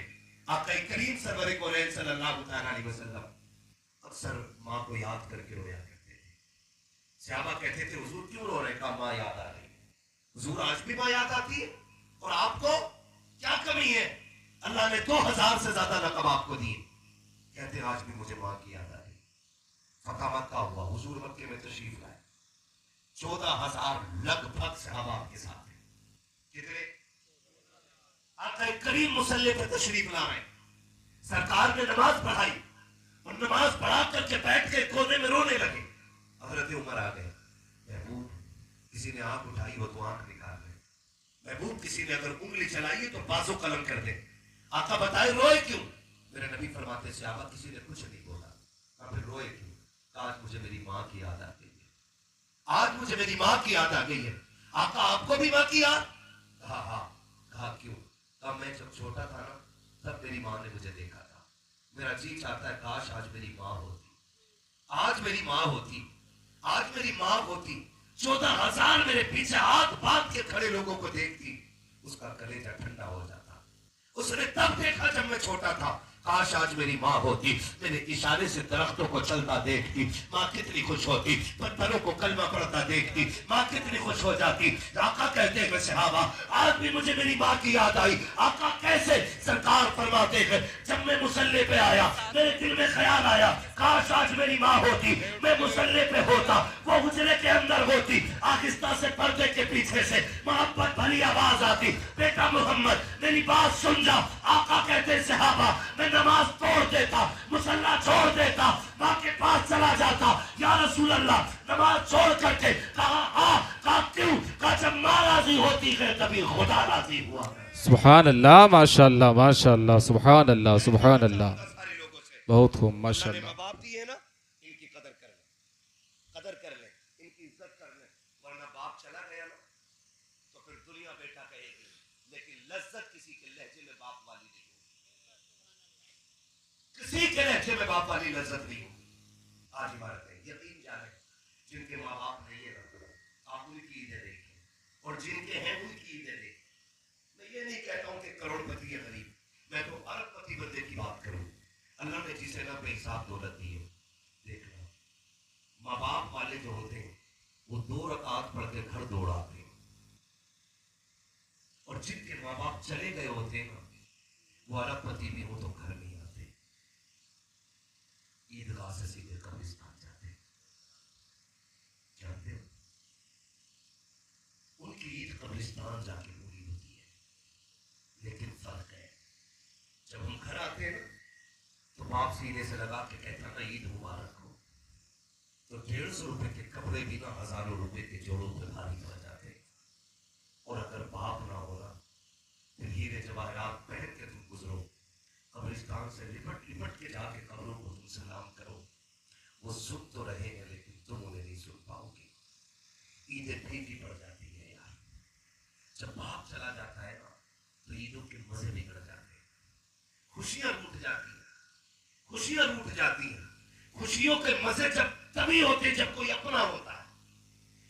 आका करीम सरवर कौनैन सल्लल्लाहु अलैहि वसल्लम अक्सर माँ को याद करके रोया करते थे। सहाबा कहते थे हुजूर क्यों रो रहे? कहा माँ याद आ रही है। हुजूर आज भी माँ याद आती है? और आपको क्या कमी है? अल्लाह ने 2000 से ज्यादा लक़ब आपको दिए। कहते आज भी मुझे माँ की याद आ रही। फतह मक्का हुआ, हुजूर मक्के में तशरीफ लाए, 14,000 लगभग सहाबा आपके साथ हैं। कितने? आका करीम मुसल्ले पे तशरीफ ला रहे, सरकार ने नमाज पढ़ाई और नमाज पढ़ा करके बैठ के कोने में रोने लगे। हजरत उमर आ गए, महबूब किसी ने आंख उठाई हो तो आंख निकाल ले, महबूब किसी ने अगर उंगली चलाई तो बाजू कलम कर दे। आका बताए रोए क्यों? मेरे नबी फरमाते सहाबा किसी ने कुछ नहीं बोला। अब फिर रोए क्यों? आज मुझे मेरी माँ की याद आ गई है, आज मुझे मेरी माँ की याद आ गई है। आका आपको भी माँ की याद? हाँ हाँ। कहा क्यों? कहा मैं जब छोटा था ना, तब मेरी माँ ने मुझे देखा था। मेरा जी चाहता है काश आज मेरी माँ होती, आज मेरी माँ होती, आज मेरी माँ होती। 14,000 मेरे पीछे हाथ बांध के खड़े लोगों को देखती, उसका कलेजा ठंडा हो जाता। उसने तब देखा जब मैं छोटा था, काश आज मेरी माँ होती, मेरे इशारे से दरख्तों को चलता देखती, माँ कितनी खुश होती। पत्थरों को कलमा पढ़ता देखती, माँ कितनी खुश हो जाती। आका कहते हैं सहाबा, आज भी मुझे मेरी माँ की याद आई। आका कैसे? सरकार फरमाते हैं, जब मैं मुसल्ले पे आया, मेरे दिल में ख्याल आया, काश आज मेरी माँ होती, मैं मुसल्ले पे होता, वो हुजरे के अंदर होती। आहिस्ता से पर्दे के पीछे से मोहब्बत भरी आवाज आती, बेटा मोहम्मद मेरी बात सुन जा। आका कहते हैं सहाबा, मैं नमाज तोड़ देता, मुसल्ला छोड़ देता, माँ के पास चला जाता। या रसूल अल्लाह, नमाज छोड़ करके। कहा क्यों? कहा जब माँ राजी होती है तभी खुदा राजी हुआ है। सुभान अल्लाह, माशाअल्लाह माशाअल्लाह, सुभान अल्लाह सुभान अल्लाह। सारे लोगों से बहुत खूब, माँ माशाअल्लाह। बाप दिए है ना, इनकी कदर कर ले, कदर कर ले, इनकी इज्जत कर ले। वरना बाप चला गया ना, तो फिर दुनिया बेटा कहेगी, लेकिन लज्जत किसी के लहजे में बाप वाली नहीं होगी, किसी के लहजे में बाप वाली लज्जत नहीं होगी। आज इबारत है, यकीन जाने जिनके माँ बाप नहीं है आप उनकी ईदें देखें, और जिनके हैं उनकी ईदें देखें। मैं ये नहीं कहता हूं कि करोड़पति या गरीब, मैं तो अरबपति बंदे की बात करूं। अल्लाह ने जिसे ना बेहिसाब दौलत दी है, देखना माँ बाप वाले जो होते हैं वो 2 रकात पढ़ के घर दौड़ आते हैं, और जिनके माँ बाप चले गए होते हैं ना, वो अरबपति भी हो तो घर नहीं आते, ईदगाह से सीधे कब्रिस्तान जाते हैं। जानते हो उनकी ईद कब्रिस्तान जाके पूरी होती है। लेकिन फर्क है, जब हम घर आते हैं ना, तो बाप सीने से लगा के कहता ना ईद मुबारक हो, तो 150 रुपए के कपड़े भी ना हजारों रुपए के जोड़ों पे भारी पड़ जाते हैं। और अगर बाप ना होना, फिर हीरे जवाहरात पहन के तुम गुजरो, कब्रिस्तान से लिपट लिपट के जाके कब्रों को तुम सलाम करो, वो सुन तो रहेंगे लेकिन तुम उन्हें नहीं सुन पाओगे। ईदें फीकी पड़ जाती है यार। जब बाप चला जाता है ना, तो ईदों के मजे बिगड़ जाते हैं, खुशियां रूठ जाती हैं, खुशियां रूठ जाती हैं। खुशियों के मजे जब तभी होते जब कोई अपना होता है,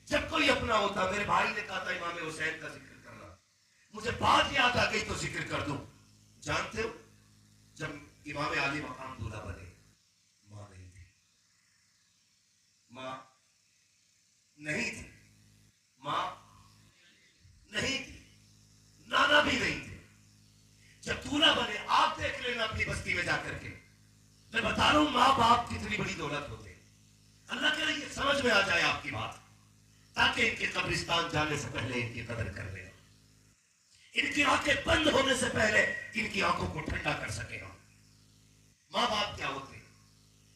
जब कोई अपना होता। मेरे भाई ने कहा था इमाम हुसैन का जिक्र करना, मुझे बात याद आ गई तो जिक्र कर दूं। जानते हो जब इमाम आली मकाम दूल्हा बने, मां नहीं थी, मां नहीं थी, मां नहीं थी, नाना भी नहीं थे। जब दूल्हा बने, आप देख लेना अपनी बस्ती में जाकर के, मैं बता रहा हूं मां बाप कितनी बड़ी दौलत होते हैं। अल्लाह के लिए समझ में आ जाए आपकी बात, ताकि इनके कब्रिस्तान जाने से पहले इनकी कदर कर ले, इनकी आंखें बंद होने से पहले इनकी आंखों को ठंडा कर सके हम। मां बाप क्या होते?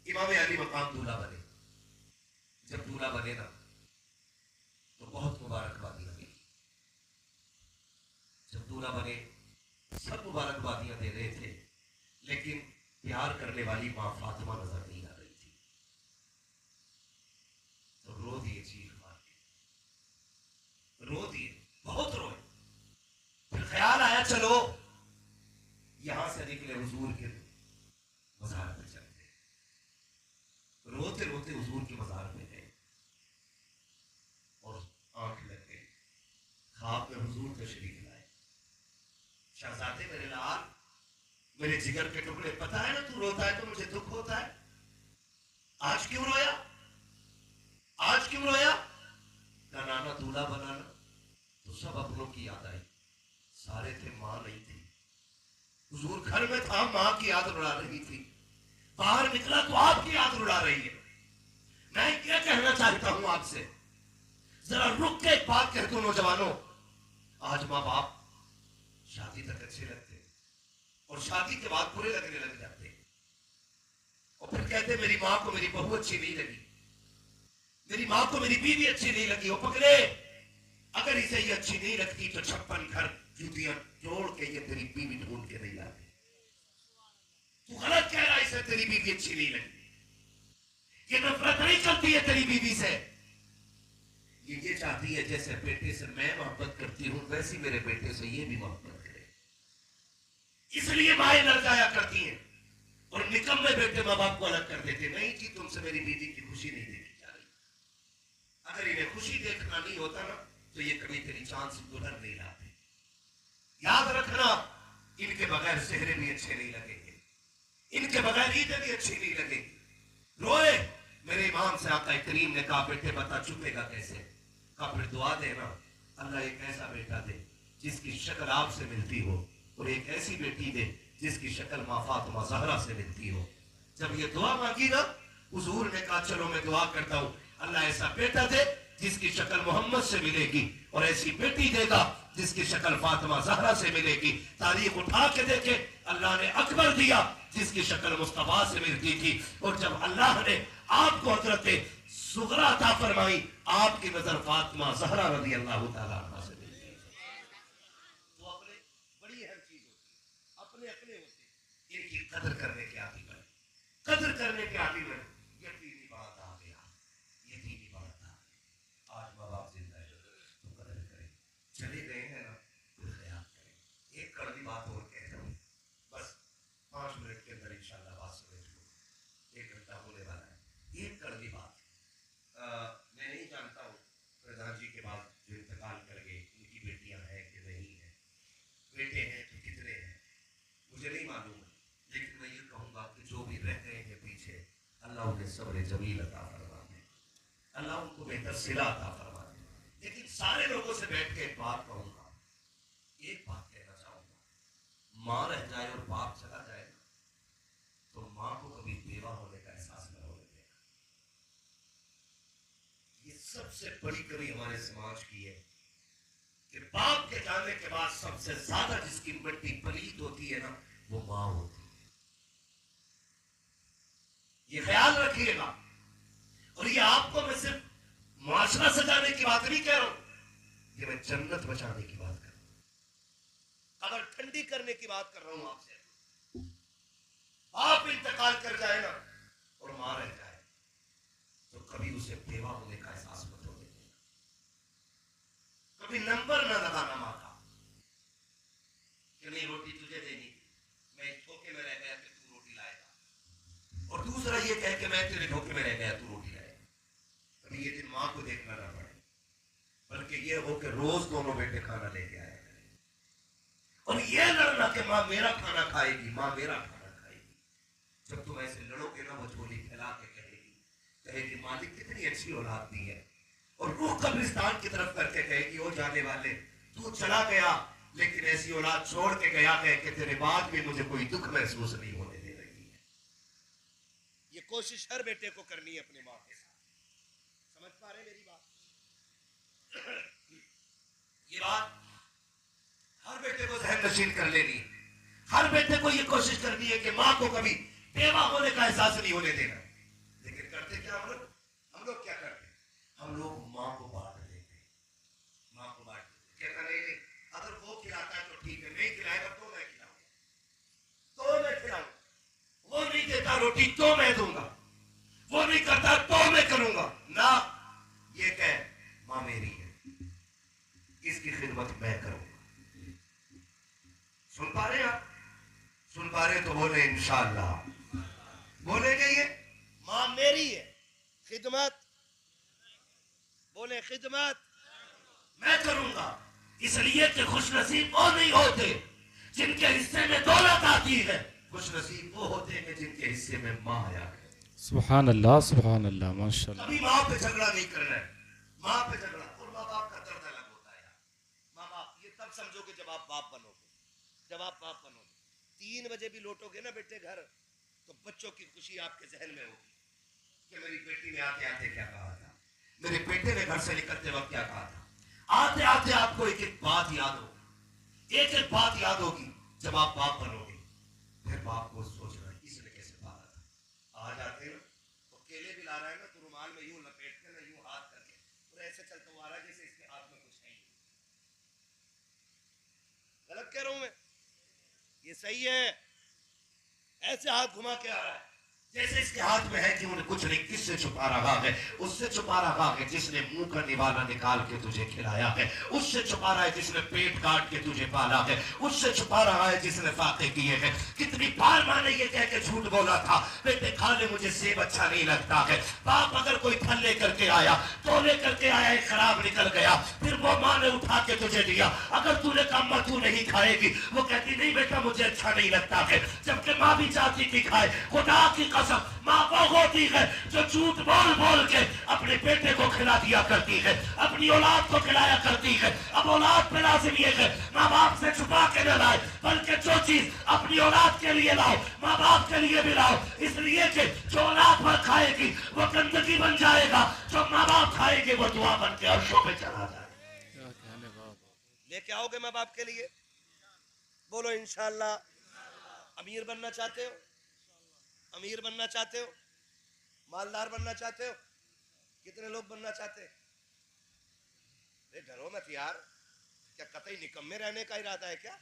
इमाम अली मकाम दूल्हा बने। जब दूल्हा बने ना, तो बहुत मुबारकबादियां मिली। जब दूल्हा बने, सब मुबारकबादियां दे रहे थे, लेकिन प्यार करने वाली मां फातिमा नजर नहीं आ रही थी। तो रो दिए, चीख मार के रो दिए, बहुत रोए। फिर ख्याल आया चलो यहां से निकले हुजूर के मजार पे चलते। रोते रोते हुजूर के मजार पे गए और आंख लग गई। ख्वाब में हुजूर तशरीफ लाए। शहजादे मेरे लाल, मेरे जिगर के टुकड़े, पता है ना तू रोता है तो मुझे दुख होता है। आज क्यों रोया? आज क्यों रोया? ना नाना दूल्हा बनाना, तो सब अपनों की याद आई। सारे थे, मां नहीं थी। हुजूर घर में था, मां की याद रुला रही थी। बाहर निकला तो आपकी याद रुला रही है। मैं क्या कहना चाहता हूं आपसे, जरा रुक के एक बात कह दो नौजवानों। आज मां बाप शादी तक अच्छे लगते और शादी के बाद बुरे लगने लग जाते, और फिर कहते मेरी मां को मेरी बहू अच्छी नहीं लगी, मेरी मां को मेरी बीवी अच्छी नहीं लगी। वो पकड़े, अगर इसे ये अच्छी नहीं लगती तो 56 घर जूतियां जोड़ के ये तेरी बीवी ढूंढ के नहीं लाते। तू गलत कह रहा है, इसे तेरी बीवी अच्छी नहीं लगी। ये नफरत नहीं करती है तेरी बीवी से, ये चाहती है जैसे बेटे से मैं मोहब्बत करती हूं वैसी मेरे बेटे से ये भी मोहब्बत करे। इसलिए माएं लड़ जाया करती हैं और निकम्मे बेटे माँ बाप को अलग कर देते। नहीं जी, तुमसे मेरी बीवी की खुशी नहीं देखी जा रही। अगर इन्हें खुशी देखना नहीं होता ना तो ये कभी तेरी जान से गुजर नहीं लाते। याद रखना, इनके बगैर सेहरे भी अच्छे नहीं लगेंगे, इनके बगैर ईदें भी अच्छी नहीं लगेंगी। रोए मेरे इमाम से आका करीम ने कहा बेटे बता चुपेगा कैसे? कहा फिर दुआ देना, अल्लाह एक ऐसा बेटा दे जिसकी शक्ल आपसे मिलती हो और एक ऐसी बेटी दे जिसकी शक्ल माँ फातिमा ज़हरा से मिलती हो। जब ये दुआ मांगी ना, हुजूर ने कहा चलो मैं दुआ करता हूँ, अल्लाह ऐसा बेटा दे जिसकी शक्ल मोहम्मद से मिलेगी और ऐसी बेटी देगा जिसकी शक्ल फातिमा ज़हरा से मिलेगी। तारीख उठा के देखे, अल्लाह ने अकबर दिया जिसकी शक्ल मुस्तफा से मिलती थी, और जब अल्लाह ने आपको हजरत सुगरा अता फरमाई, आपकी नजर फातिमा ज़हरा रज़ी अल्लाह तआला अन्हा से मिलती है। तो अपने बड़ी अहम चीज होती है, अपने अपने होते हैं, इनकी कदर करने के आदि बने, कदर करने के आदि बने। यतीमी बात आ गया, यतीमी बात आ गई। आज माँ बाप जिंदा है तो कदर करें, चले गए हैं ना तो ख्याल करें। एक कड़वी बात और कह रहा हूँ, बस 5 मिनट के अंदर इंशाल्लाह बात समेट लूँ, 1 घंटा होने वाला है। एक कड़वी बात, मैं नहीं जानता हूँ प्रधान जी के बाद जो इंतकाल कर गए उनकी बेटियां हैं कि नहीं है, बेटे हैं तो कितने हैं मुझे नहीं मालूम है, लेकिन मैं ये कहूँगा कि जो भी रह गए हैं पीछे, अल्लाह उन्हें सब्र जमील अता फरमा दे, अल्लाह उनको बेहतर सिला अता फरमा दे। लेकिन सारे लोगों से बैठ के एक बात कहूँगा, एक बात कहना चाहूँगा, माँ रह जाए और बाप चला जाए तो माँ को कभी बेवा होने का एहसास न होने देना। ये सबसे बड़ी कमी हमारे समाज की है कि बाप के जाने के बाद सबसे ज्यादा जिसकी मिट्टी पलीत होती है ना, वो मां होती है। ये ख्याल रखिएगा। और ये आपको मैं सिर्फ मुआशरा सजाने की बात नहीं कह रहा हूं, ये मैं जन्नत बचाने की बात कर रहा हूं, अगर ठंडी करने की बात कर रहा हूं आपसे। आप इंतकाल कर जाए ना और मां रह जाए तो कभी उसे बेवा होने का एहसास मत होने देना, कभी नंबर ना लगाना मां का कि नहीं रोटी तुझे देनी, मैं धोखे में रह गया कि तू रोटी लाएगा, और दूसरा ये कह के मैं तेरे धोखे में रह गया तू रोटी लाएगा। कभी ये दिन मां को देखना ना पड़े, बल्कि ये हो कि रोज दोनों बेटे खाना लेके आया करें, और ये लड़ना कि मां मेरा खाना खाएगी, मां मेरा खाना खाएगी। जब तुम ऐसे लड़ोगे ना, वो झोली फैला के कहेगी मालिक कितनी अच्छी औलाद दी है, और रुख कब्रिस्तान की तरफ करके कहेगी ओ जाने वाले तू चला गया लेकिन ऐसी औलाद छोड़ के गया है कि तेरे बाद भी मुझे कोई दुख महसूस नहीं होने दे रही है। ये कोशिश हर बेटे को करनी है अपनी मां के साथ। समझ पा रहे मेरी बात? ये बात हर बेटे को जहन नशीन कर लेनी है, हर बेटे को ये कोशिश करनी है कि मां को कभी बेवा होने का एहसास नहीं होने देना। लेकिन करते क्या हम लोग क्या करते हैं? हम लोग माँ को बांट देते हैं, माँ को बांट देते हैं। कहता नहीं, अगर वो खिलाता है तो ठीक है, नहीं खिलाएगा तो मैं खिलाऊंगा, तो मैं खिलाऊंगा। वो नहीं देता रोटी तो मैं दूंगा, वो नहीं करता तो मैं करूंगा ना। ये कह माँ मेरी है, इसकी खिदमत मैं करूंगा। सुन पा रहे आप? सुन पा रहे तो बोले इंशाअल्लाह, बोलेंगे ये मां मेरी है, खिदमत बोले खिदमत मैं करूंगा। इसलिए कि खुश नसीब वो नहीं होते जिनके हिस्से में दौलत आती है, खुश नसीब वो होते हैं जिनके हिस्से में मां आया है। सुभान अल्लाह माशाअल्लाह। कभी मां पे झगड़ा नहीं करना है, मां पे झगड़ा, और माँ बाप का दर्द अलग होता है। माँ बाप ये तब समझोगे जब आप बाप बनोगे, जब आप बाप बनोगे। 3 बजे भी लौटोगे ना बेटे घर, तो बच्चों की खुशी आपके जहन में होगी कि मेरी बेटी ने आते आते क्या कहा था, मेरे बेटे ने घर से निकलते वक्त क्या कहा था। आते आते आपको एक एक बात याद होगी, एक एक बात याद होगी। जब आप बाप बनोगे फिर बाप को सोचना इसने कैसे पाला था। आ जाते हैं ना तो केले भी ला रहा है ना, तो रुमाल में यूं लपेट के ना, यूं हाथ करके, और ऐसे चलता हुआ आ रहा है जैसे इसके हाथ में कुछ है ही। गलत कह रहा हूं मैं? ये सही है, ऐसे हाथ घुमा के आ रहा है जैसे इसके हाथ में है कि उन्हें कुछ नहीं, किससे छुपा रहा है? उससे छुपा रहा है जिसने मुंह का निवाला निकाल के तुझे खिलाया है, उससे छुपा रहा है जिसने पेट काट के तुझे पाला है, उससे छुपा रहा है जिसने फाके किए हैं। कितनी बार माँ ने ये कह के झूठ बोला था, बेटे खा ले, मुझे सेब अच्छा नहीं लगता है। बाप अगर कोई फल लेकर के आया तो लेकर के आया, खराब निकल गया, फिर वो माँ ने उठा के तुझे दिया। अगर तूने कहा अम्मा तू नहीं खाएगी, वो कहती नहीं बेटा मुझे अच्छा नहीं लगता है, जबकि माँ भी चाहती थी खाए। खुदा की कसम, माँ वो होती है जो झूठ बोल बोल के अपने बेटे को खिला दिया करती है, अपनी औलाद को खिलाया करती है। अब औलाद पे लाजिम ये है माँ बाप से छुपा के न लाए, बल्कि जो चीज अपनी औलाद के लिए लाओ माँ बाप के लिए भी लाओ, इसलिए कि जो औलाद भर खाएगी वो गंदगी बन जाएगा, जो माँ बाप खाएंगे वो दुआ बन के अर्शों पे चला जाएगा। लेके आओगे माँ बाप के लिए? बोलो इंशाल्लाह। अमीर बनना चाहते हो? अमीर बनना चाहते हो? मालदार बनना चाहते हो? कितने लोग बनना चाहते हैं? अरे डरो मत यार, क्या कतई निकम्मे रहने का इरादा है क्या?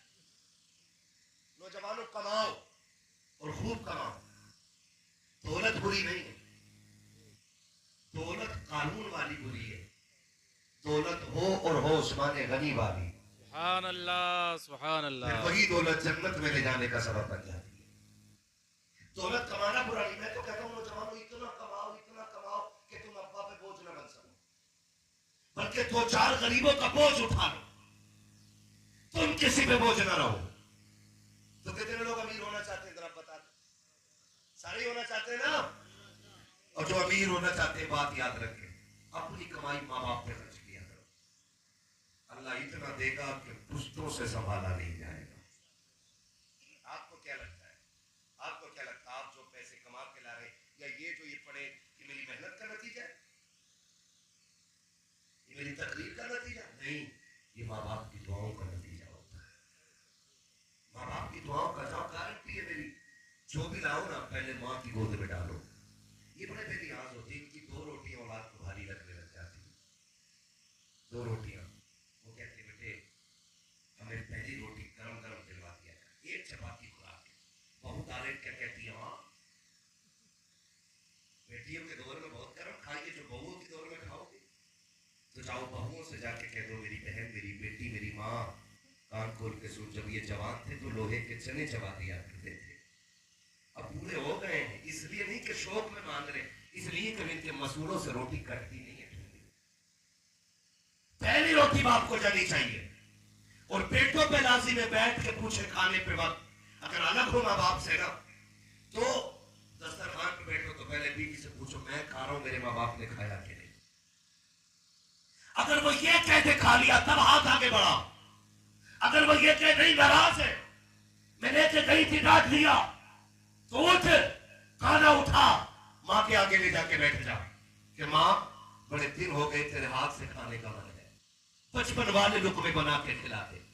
नौजवानों कमाओ और खूब कमाओ। दौलत बुरी नहीं है, दौलत कानून वाली बुरी है। दौलत हो और हो उस्मान गनी वाली, सुभान अल्लाह, सुभान अल्लाह। वही दौलत जन्नत में ले जाने का सबब बन जाती है। दौलत कमाना बुरा नहीं, मैं तो कहता हूँ नौजवानों इतना कमाओ कि तुम अब्बा पे बोझ न बन सको, बल्कि 2-4 गरीबों का बोझ उठा लो, तुम किसी पे बोझ न रहो। तो कितने लोग अमीर होना चाहते हैं जरा बता दो? सारे होना चाहते हैं ना? और जो अमीर होना चाहते हैं, बात याद रखें, अपनी कमाई माँ बाप पे खर्च किया करो। अल्लाह इतना देगा कि पुश्तों से संभाला नहीं जाएगा। आपको क्या लगता है? आपको क्या लगता है, आप जो पैसे कमा के ला रहे, या ये जो ये पढ़े, ये मेरी मेहनत का नतीजा है? ये मेरी तकलीफ का नतीजा नहीं, ये माँ बाप की दुआओं का नतीजा होता है। माँ बाप की दुआओं का जो गारंटी है मेरी, जो भी लाओ ना पहले माँ की गोद में डालो। ये बड़े बेनियाज होते हैं, इनकी 2 रोटियां औलाद को भारी लगने लग जाती है। 2 रोटियां, वो कहते बेटे हमें पहली रोटी गरम गरम दिलवा दिया, एक चपाती खुला के। बहुत आले क्या कहती है, हाँ बेटियों के दौर में बहुत गरम खाइए, जो बहुओं के दौर में खाओगे तो जाओ बहुओं से जाके कह दो मेरी बहन, मेरी बेटी, मेरी माँ, कान खोल के सुन, जब ये जवान थे तो लोहे के चने चबा दिया करते थे, अब बूढ़े हो गए हैं, इसलिए नहीं कि शौक में मांग रहे, इसलिए कि इनके मसूड़ों से रोटी कटती नहीं है। पहली रोटी बाप को जानी चाहिए, और पेटों पे लाजी में बैठ के पूछे खाने पे वक्त, अगर अलग हो माँ बाप से ना, तो दस्तरखान पे बैठो तो पहले बीवी से पूछो मैं खा रहा हूं, मेरे माँ बाप ने खाया कि नहीं। अगर वो ये कह दे खा लिया, तब हाथ आगे बढ़ाओ। अगर वो ये कह नहीं नाराज है, मैं लेके गई थी डांट लिया, तो उठ, खाना उठा, माँ के आगे ले जाके बैठ जा कि माँ बड़े दिन हो गए तेरे हाथ से खाने का मन है, बचपन वाले लुकमे बना के खिलाते।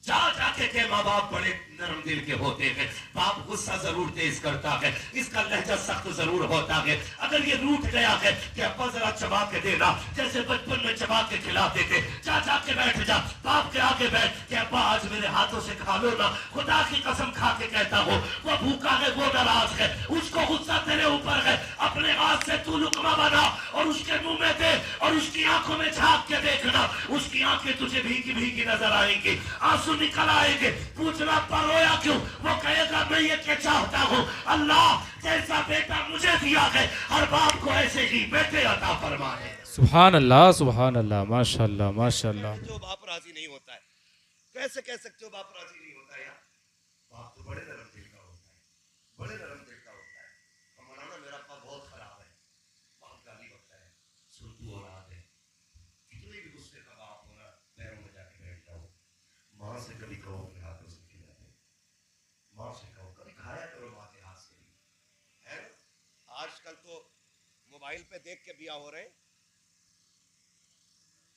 जा जाके के माँ बाप बड़े नरम दिल के होते हैं, बाप गुस्सा जरूर तेज करता है, इसका लहजा सख्त जरूर होता है। अगर ये रूठ गया है कि अब्बा जरा चबा के देना, जैसे बचपन में चबा के खिलाते थे, जा जाके बैठ जा, बाप के आगे बैठ कि अब्बा आज मेरे हाथों से खा लो ना, खुदा की कसम खा के कहता हो, वो भूखा है, वो नाराज है, उसको गुस्सा तेरे ऊपर है, अपने हाथ से तू लुकमा बना और उसके मुंह में दे, और उसकी आंखों में झांक के देखना, उसकी आंखें तुझे भीगी भीगी नजर आएंगी, आंसू निकल आएंगे। पूछना पर रोया क्यों? वो कहेगा मैं ये क्या चाहता हूँ, अल्लाह जैसा बेटा मुझे दिया है, हर बाप को ऐसे ही बेटे अता फरमाए। सुभान अल्लाह, माशाअल्लाह, माशाअल्लाह। जो बाप राजी नहीं होता है, कैसे कह सकते हो बाप राजी नहीं होता यार? बाप तो बड़े नरम दिल का होता है, बड़े नरम दिल का होता है। मौलाना मेरा बाप बहुत खराब है, बाप गाली बकता है, सुनतू औलाद है, कितने भी गुस्से का बाप होना, पैरों में जाके बैठ जाओ, माँ से कभी कहो अपने हाथों से खिलाते, माँ से कहो कभी खाया करो माँ के हाथ से, है ना? आजकल तो मोबाइल पे देख के बिया हो रहे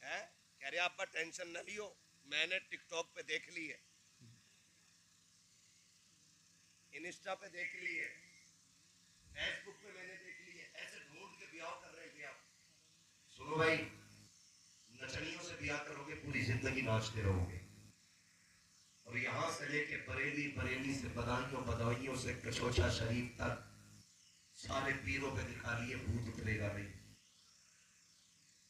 हैं, कह रहे आप टेंशन न लियो, मैंने टिकटॉक पे देख ली है, इंस्टा पे देख ली है, फेसबुक पे मैंने देख ली है, ऐसे ढूंढ के ब्याह कर रहे हैं। ब्याह सुनो भाई, नचनियों से ब्याह करोगे पूरी जिंदगी नाचते रहोगे, और यहां से लेके बरेली, बरेली से बदायूं, बदायूं से कचौचा शरीफ तक सारे पीरों पे दिखा लिए भूत उतरेगा नहीं,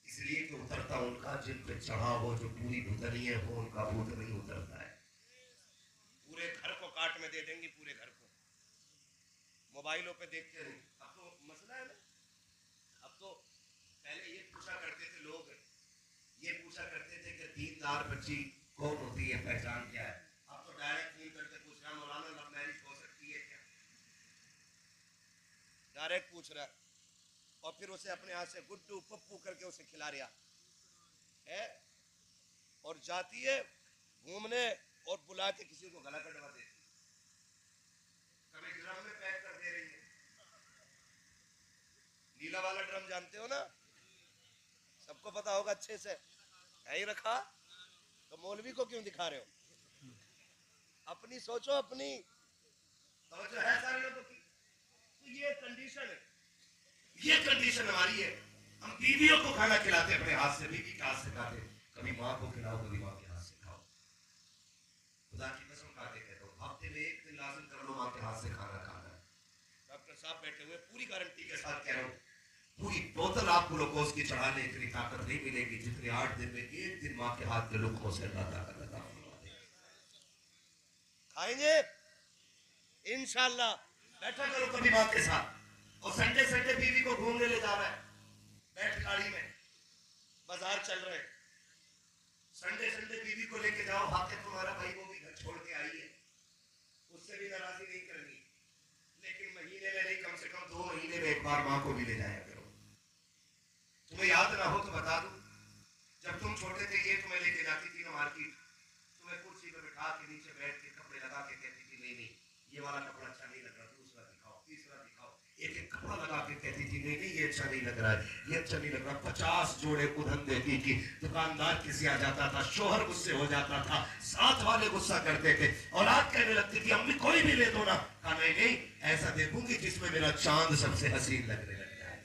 इसलिए कि उतरता उनका जिन पे चढ़ा हो, जो पूरी भूतनीय हो उनका भूत नहीं उतरता है। पूरे घर को काट में दे देंगे, पूरे घर को। मोबाइलों पे देखते नहीं। अब तो मसला है ना, अब तो पहले ये पूछा करते थे लोग, ये पूछा करते थे कि दीनदार बच्ची कौन होती है, पहचान क्या है। अब तो डायरेक्ट फोन करके पूछ रहा, मौलाना लव मैरिज हो सकती है क्या? डायरेक्ट पूछ रहा है, और फिर उसे अपने हाथ से गुड्डू पप्पू करके उसे खिला रहा है, और जाती है घूमने और बुला के किसी को गला कटवा देती, कभी ड्रम में पैक कर दे रही है। नीला वाला ड्रम जानते हो ना, सबको पता होगा अच्छे से, है ही रखा, तो मौलवी को क्यों दिखा रहे हो? अपनी सोचो, अपनी तवज्जो है सारे लोगों की। तो ये कंडीशन है, ये कंडीशन हमारी है। हम बीवियों को खाना खिलाते अपने हाथ से, बीवी के हाथ से खाते, कभी माँ को खिलाओ, कभी माँ के हाथ से खाओ। खुदा की कसम खाते कहते हो, हफ्ते में एक दिन लाजिम कर लो माँ के हाथ से खाना खाना है। डॉक्टर साहब बैठे हुए, पूरी गारंटी के साथ कह रहा हूँ, पूरी बोतल आपको ग्लूकोज की चढ़ाने इतनी ताकत नहीं मिलेगी जितनी 8 दिन में एक दिन माँ के हाथ के लुक़्मों से अल्लाह ताकत अता फरमा देगा। खाएंगे इंशाअल्लाह। बैठा करो कभी माँ के साथ, और संडे संडे बीवी को घूमने ले जा रहा है, बैठ गाड़ी में, बाजार चल रहे हैं, संडे संडे बीवी को लेके जाओ, हाथे तुम्हारा भाई वो भी घर छोड़ के आई है, उससे भी नाराजगी नहीं करनी, लेकिन महीने में नहीं, कम से कम 2 महीने में एक बार माँ को भी ले जाया करो। तुम्हें याद ना हो तो बता दूं, जब तुम छोटे थे ये तुम्हें लेके जाती थी ना मार्केट, तुम्हें कुर्सी पे बिठा के नीचे बैठ के कपड़े लगा के कहती थी नहीं नहीं ये वाला कपड़ा अच्छा नहीं लग रहा, दूसरा दिखाओ, तीसरा दिखाओ, एक एक कपड़ा लगा के कहती थी नहीं नहीं ये अच्छा नहीं लग रहा है, ये अच्छा नहीं लग रहा। 50 जोड़े उधन देती थी, दुकानदार किसी आ जाता था, शोहर गुस्से हो जाता था, साथ वाले गुस्सा करते थे, औलाद कहने लगती थी अम्मी कोई भी ले दो ना, कहा नहीं नहीं ऐसा देखूंगी जिसमें मेरा चांद सबसे हसीन लगने लग जाए।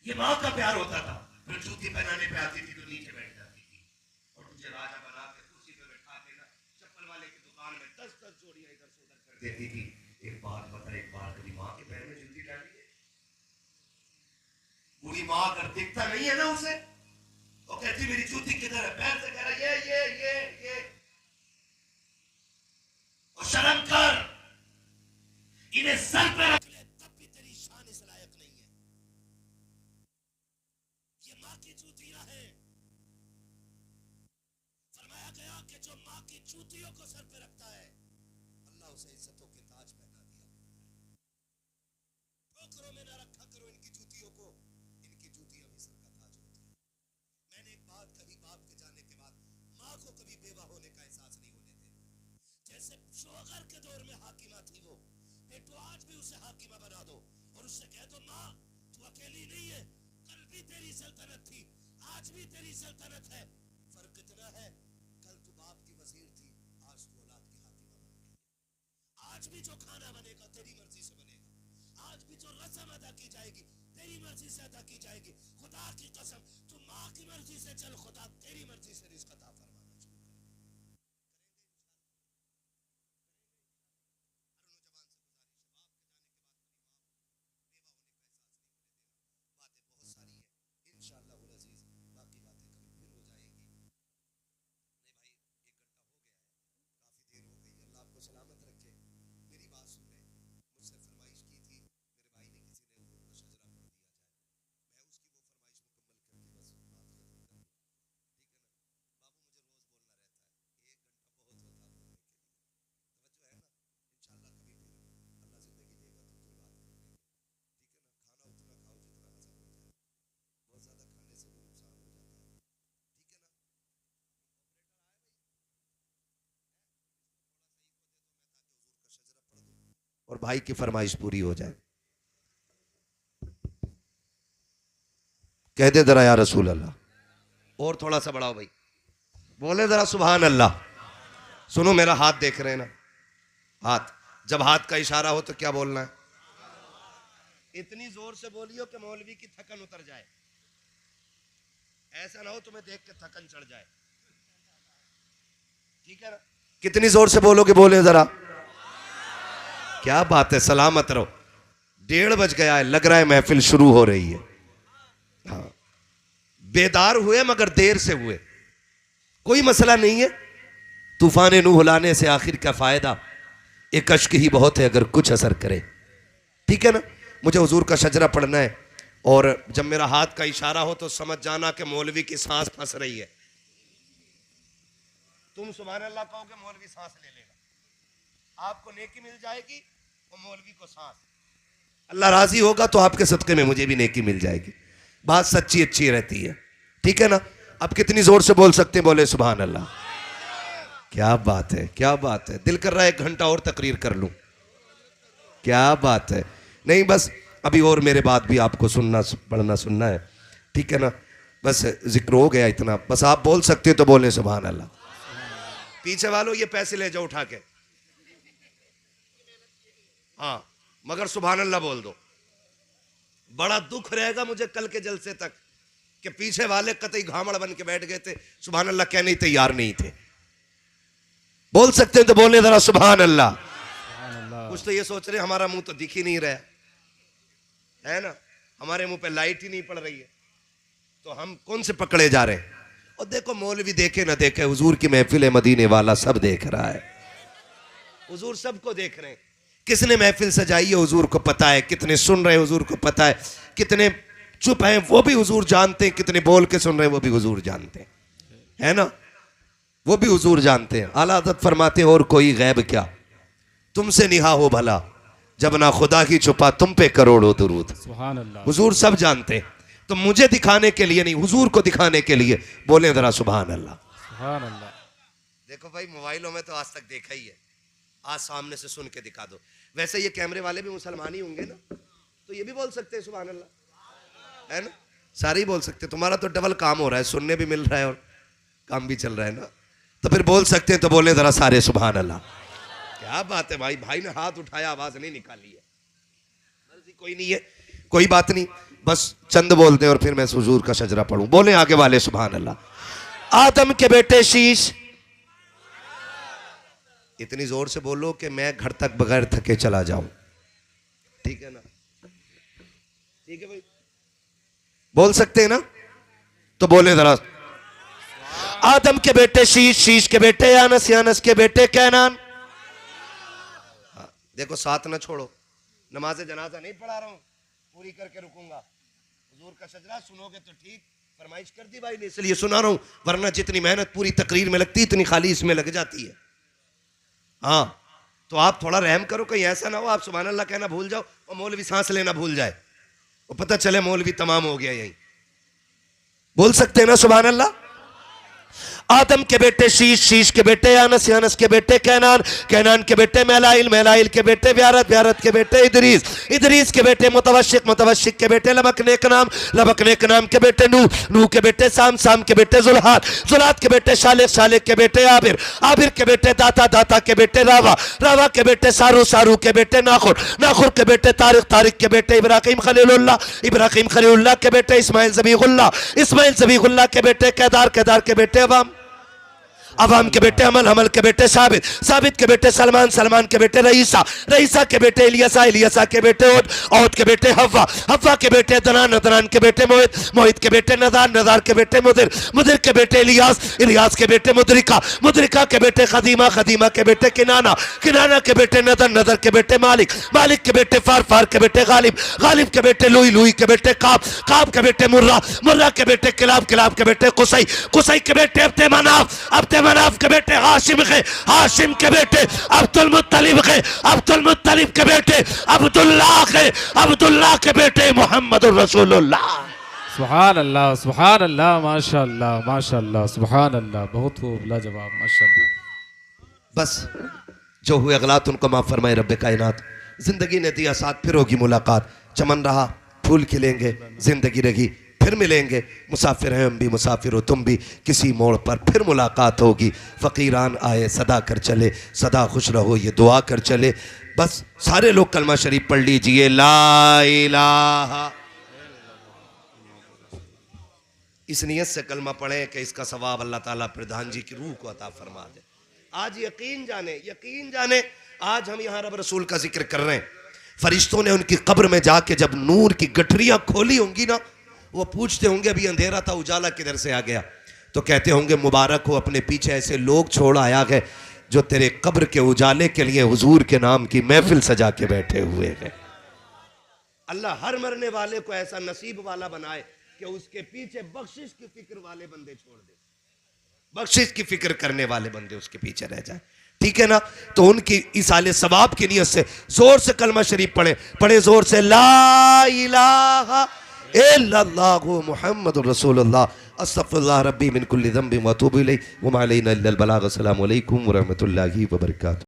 ये माँ का प्यार होता था। फिर जूती पहनाने पे आती थी तो नीचे बैठ जाती थी, और तुझे राजा बना के कुर्सी पे बैठा के ना चप्पल वाले की दुकान में 10-10 जोड़ियां इधर से उधर कर देती थी। एक बात बता, एक बार कभी माँ के पैर में जूती डाली है? बूढ़ी माँ अगर दिखता नहीं है ना उसे, तो कहती मेरी जूती किधर है, पैर से कह रहा ये और शर्म कर, इन्हें सर पे रख ले, तब भी तेरी शान इस लायक नहीं है। ये माँ की जूतियां हैं। फरमाया गया कि जो माँ की जूतियों को सर पे रखता है अल्लाह उसे इज्जतों के ताज पहना दिया। ठोकरों में ना रखा करो इनकी जूतियों को, इनकी जूतियां भी सर का ताज होती है। मैंने एक बात कही, बाप के जाने के बाद माँ को कभी बेवा होने का एहसास नहीं होने देना। जैसे शोहर के दौर में हाकिमा थी वो, बेटो आज भी उसे हाकिमा बना दो और उससे कह दो माँ तू अकेली नहीं है, कल भी तेरी सल्तनत थी, आज भी तेरी सल्तनत है। फर्क इतना है, कल तू बाप की वजीर थी, आज तू औलाद की हाकिमा बन गई। आज भी जो खाना बनेगा तेरी मर्जी से बनेगा, आज भी जो रस्म अदा की जाएगी तेरी मर्जी से अदा की जाएगी। खुदा की कसम तू माँ की मर्जी से चल, खुदा तेरी मर्जी से रिज़्क़ अता फरमाना शुरू करेगा। सलामत रखे। मेरी बात सुन ले, मुझसे फरमाइश की थी मेरे भाई ने किसी ने हुजूर का शजरा पढ़ दिया जाए, मैं उसकी वो फरमाइश मुकम्मल करके बस बात खत्म कर दूँ, ठीक है ना। बाबू मुझे रोज बोलना रहता है, 1 घंटा बहुत होता है बोलने के लिए, तवज्जो है ना। इंशाल्लाह कभी फिर अल्लाह जिंदगी देगा तो फिर बात कर लेंगे, ठीक है ना। खाना उतना खाओ जितना हजम हो जाए, बहुत ज्यादा खाने से भी नुकसान हो जाता है, ठीक है ना। और भाई की फरमाइश पूरी हो जाए। कह दे जरा या रसूल अल्लाह, और थोड़ा सा बढ़ाओ भाई, बोले जरा सुभान अल्लाह। सुनो मेरा हाथ देख रहे हैं ना, हाथ, जब हाथ का इशारा हो तो क्या बोलना है? इतनी जोर से बोलियो कि मौलवी की थकन उतर जाए, ऐसा ना हो तुम्हें देख के थकन चढ़ जाए, ठीक है ना। कितनी जोर से बोलोगे? बोले जरा, क्या बात है, सलामत रहो। 1:30 बज गया है, लग रहा है महफिल शुरू हो रही है। हाँ, बेदार हुए मगर देर से हुए, कोई मसला नहीं है। तूफान नूह लाने से आखिर क्या फायदा, एक अश्क ही बहुत है अगर कुछ असर करे। ठीक है ना। मुझे हुजूर का शजरा पढ़ना है, और जब मेरा हाथ का इशारा हो तो समझ जाना कि मौलवी की सांस फंस रही है। तुम सुभान अल्लाह कहोगे, मौलवी सांस ले लेगा, आपको नेकी मिल जाएगी और मौलवी को सांस। अल्लाह राजी होगा तो आपके सदके में मुझे भी नेकी मिल जाएगी। बात सच्ची अच्छी रहती है। ठीक है ना। अब कितनी जोर से बोल सकते हैं, बोले सुभान अल्लाह। क्या बात है, क्या बात है। दिल कर रहा है 1 घंटा और तकरीर कर लूं। क्या बात है। नहीं, बस अभी और मेरे बाद भी आपको सुनना पढ़ना सुनना है। ठीक है ना। बस जिक्र हो गया इतना, बस आप बोल सकते हो तो बोले सुभान अल्लाह। पीछे वालों ये पैसे ले जाओ उठा के, हाँ, मगर सुभान अल्लाह बोल दो। बड़ा दुख रहेगा मुझे कल के जलसे तक कि पीछे वाले कतई घामड़ बन के बैठ गए थे, सुभान अल्लाह कहने ही तैयार नहीं थे। बोल सकते हैं तो बोले जरा सुभान अल्लाह। कुछ तो ये सोच रहे हमारा मुंह तो दिख ही नहीं रहा है ना, हमारे मुंह पे लाइट ही नहीं पड़ रही है, तो हम कौन से पकड़े जा रहे हैं। और देखो मौलवी देखे ना देखे, हुजूर की महफिल है, मदीने वाला सब देख रहा है। हुजूर सबको देख रहे हैं। किसने महफिल सजाई है हुजूर को पता है, कितने सुन रहे हैं हुजूर को पता है, कितने चुप हैं वो भी हुजूर जानते हैं, कितने बोल के सुन रहे हैं वो भी हुजूर जानते हैं, है ना, वो भी हुजूर जानते हैं। आला हज़रत फरमाते हैं, और कोई गैब क्या तुमसे निहा हो भला, जब ना खुदा ही छुपा तुम पे करोड़ों दुरूद। सुभान अल्लाह। हुजूर सब जानते हैं, तो मुझे दिखाने के लिए नहीं, हुजूर को दिखाने के लिए बोले जरा सुभान अल्लाह। सुभान अल्लाह। देखो भाई, मोबाइलों में तो आज तक देखा ही है, आज सामने से सुन के दिखा दो। वैसे ये कैमरे वाले भी मुसलमान ही होंगे ना, तो ये भी बोल सकते हैं सुभान अल्लाह, है ना, सारे ही बोल सकते हैं। तुम्हारा तो डबल काम हो रहा है, सुनने भी मिल रहा है और काम भी चल रहा है ना, तो फिर बोल सकते हैं तो बोले जरा सारे सुभान अल्लाह। क्या बात है भाई, भाई ने हाथ उठाया आवाज नहीं निकाली है, मर्जी कोई नहीं है, कोई बात नहीं, बस चंद बोलते हैं और फिर मैं हुजूर का शजरा पढ़ूं। बोले आगे वाले सुभान अल्लाह। आदम के बेटे शीश, इतनी जोर से बोलो कि मैं घर तक बगैर थके चला जाऊं। ठीक है ना, ठीक है भाई, बोल सकते हैं ना, तो बोले जरा। आदम के बेटे शीश, शीश के बेटे यानस, यानस के बेटे कैनान। देखो साथ ना छोड़ो, नमाज जनाजा नहीं पढ़ा रहा हूं, पूरी करके रुकूंगा। हुजूर का शजरा सुनोगे तो ठीक, फरमाइश कर दी भाई ने इसलिए सुना रहा हूं, वरना जितनी मेहनत पूरी तकरीर में लगती इतनी खाली इसमें लग जाती है। हाँ, तो आप थोड़ा रहम करो, कहीं ऐसा ना हो आप सुभान अल्लाह कहना भूल जाओ और मौलवी सांस लेना भूल जाए, और पता चले मौलवी तमाम हो गया यहीं। बोल सकते हैं ना सुभान अल्लाह। आदम के बेटे शीश, शीश के बेटे यानस, यानस के बेटे कैनान, कैनान के बेटे मेलाइल, मेलाइल के बेटे व्यारत, व्यारत के बेटे इदरीस, इदरीस के बेटे मुतवशिक, मुतवशिक के बेटे लबकने के नाम, लबकने के नाम के बेटे नूह, नूह के बेटे साम, साम के बेटे जुल्हात, जुल्हात के बेटे शालिक, शालिक के बेटे आबिर, आबिर के बेटे दाता, दाता के बेटे रावा, रावा के बेटे सारू, सारू के बेटे नाखुर, नाखुर के बेटे तारिक, तारिक के बेटे इब्राहिम खलीलुल्लाह, इब्राहिम खलीलुल्लाह के बेटे इस्माइल ज़बीहुल्लाह, इस्माइल ज़बीहुल्लाह के बेटे केदार, केदार के बेटे अवाम, अवाम के बेटे अमल, अमल के बेटे साबित, साबित के बेटे सलमान, सलमान के बेटे रईसा, रईसा के बेटे इलियासा, इलियासा के बेटे ओद, ओद के बेटे हव्वा, हव्वा के बेटे दनान, दनान के बेटे मोहित, मोहित के बेटे नदार, नदार के बेटे मुदिर, मुदिर के बेटे इलियास, इलियास के बेटे मुदरिका, मुदरिका के बेटे खदीमा, खदीमा के बेटे किनाना, किनाना के बेटे नदर, नदर के बेटे मालिक, मालिक के बेटे फार, फार के बेटे गालिब, गालिब के बेटे लुई, लुई के बेटे काब, काब के बेटे मुर्रा, मुर्रा के बेटे किलाब, किलाब के बेटे कुसई, कुसई के बेटे अब्दे मनाफ, अब्दे मनाफ के बेटे हाशिम के, हाशिम के बेटे अब्दुल मुत्तलिब के, अब्दुल मुत्तलिब के बेटे अब्दुल्लाह के, अब्दुल्लाह के बेटे मोहम्मद रसूलुल्लाह। सुभान अल्लाह, सुभान अल्लाह, माशाअल्लाह, माशाअल्लाह, सुभान अल्लाह, बहुत खूब, लाजवाब, माशाअल्लाह। बस जो हुए अगलात उनको माफ फरमाए रब्बे कायनात। जिंदगी ने दिया साथ, फिर होगी मुलाकात, चमन रहा फूल खिलेंगे, जिंदगी रही फिर मिलेंगे, मुसाफिर हैं हम भी, मुसाफिर हो तुम भी, किसी मोड़ पर फिर मुलाकात होगी। फ़कीरान आए सदा कर चले, सदा खुश रहो ये दुआ कर चले। बस सारे लोग कलमा शरीफ पढ़ लीजिए, ला इलाहा। इस नियत से कलमा पढ़ें कि इसका सवाब अल्लाह ताला प्रधान जी की रूह को अता फरमा दे। आज यकीन जाने, यकीन जाने, आज हम यहाँ रब रसूल का जिक्र कर रहे हैं, फरिश्तों ने उनकी कब्र में जाके जब नूर की गठरियां खोली होंगी ना, वो पूछते होंगे अभी अंधेरा था, उजाला किधर से आ गया? तो कहते होंगे मुबारक हो, अपने पीछे ऐसे लोग छोड़ आया है जो तेरे कब्र के उजाले के लिए हुजूर के नाम की महफिल सजा के बैठे हुए हैं। अल्लाह हर मरने वाले को ऐसा नसीब वाला बनाए कि उसके पीछे बख्शिश की फिक्र वाले बंदे छोड़ दे, बख्शिश की फिक्र करने वाले बंदे उसके पीछे रह जाए। ठीक है ना? तो उनकी इसाले सवाब की नियत से जोर से कलमा शरीफ पढ़े जोर से, ला इलाहा इल्लल्लाहु मुहम्मदुर रसूलुल्लाह, अस्तगफिरुल्लाह रब्बी मिन कुल्ली ज़ंबिन व अतूबु इलैहि व मा अलैना इल्लल बलाग। अस्सलामु अलैकुम व रहमतुल्लाहि व बरकातुहू।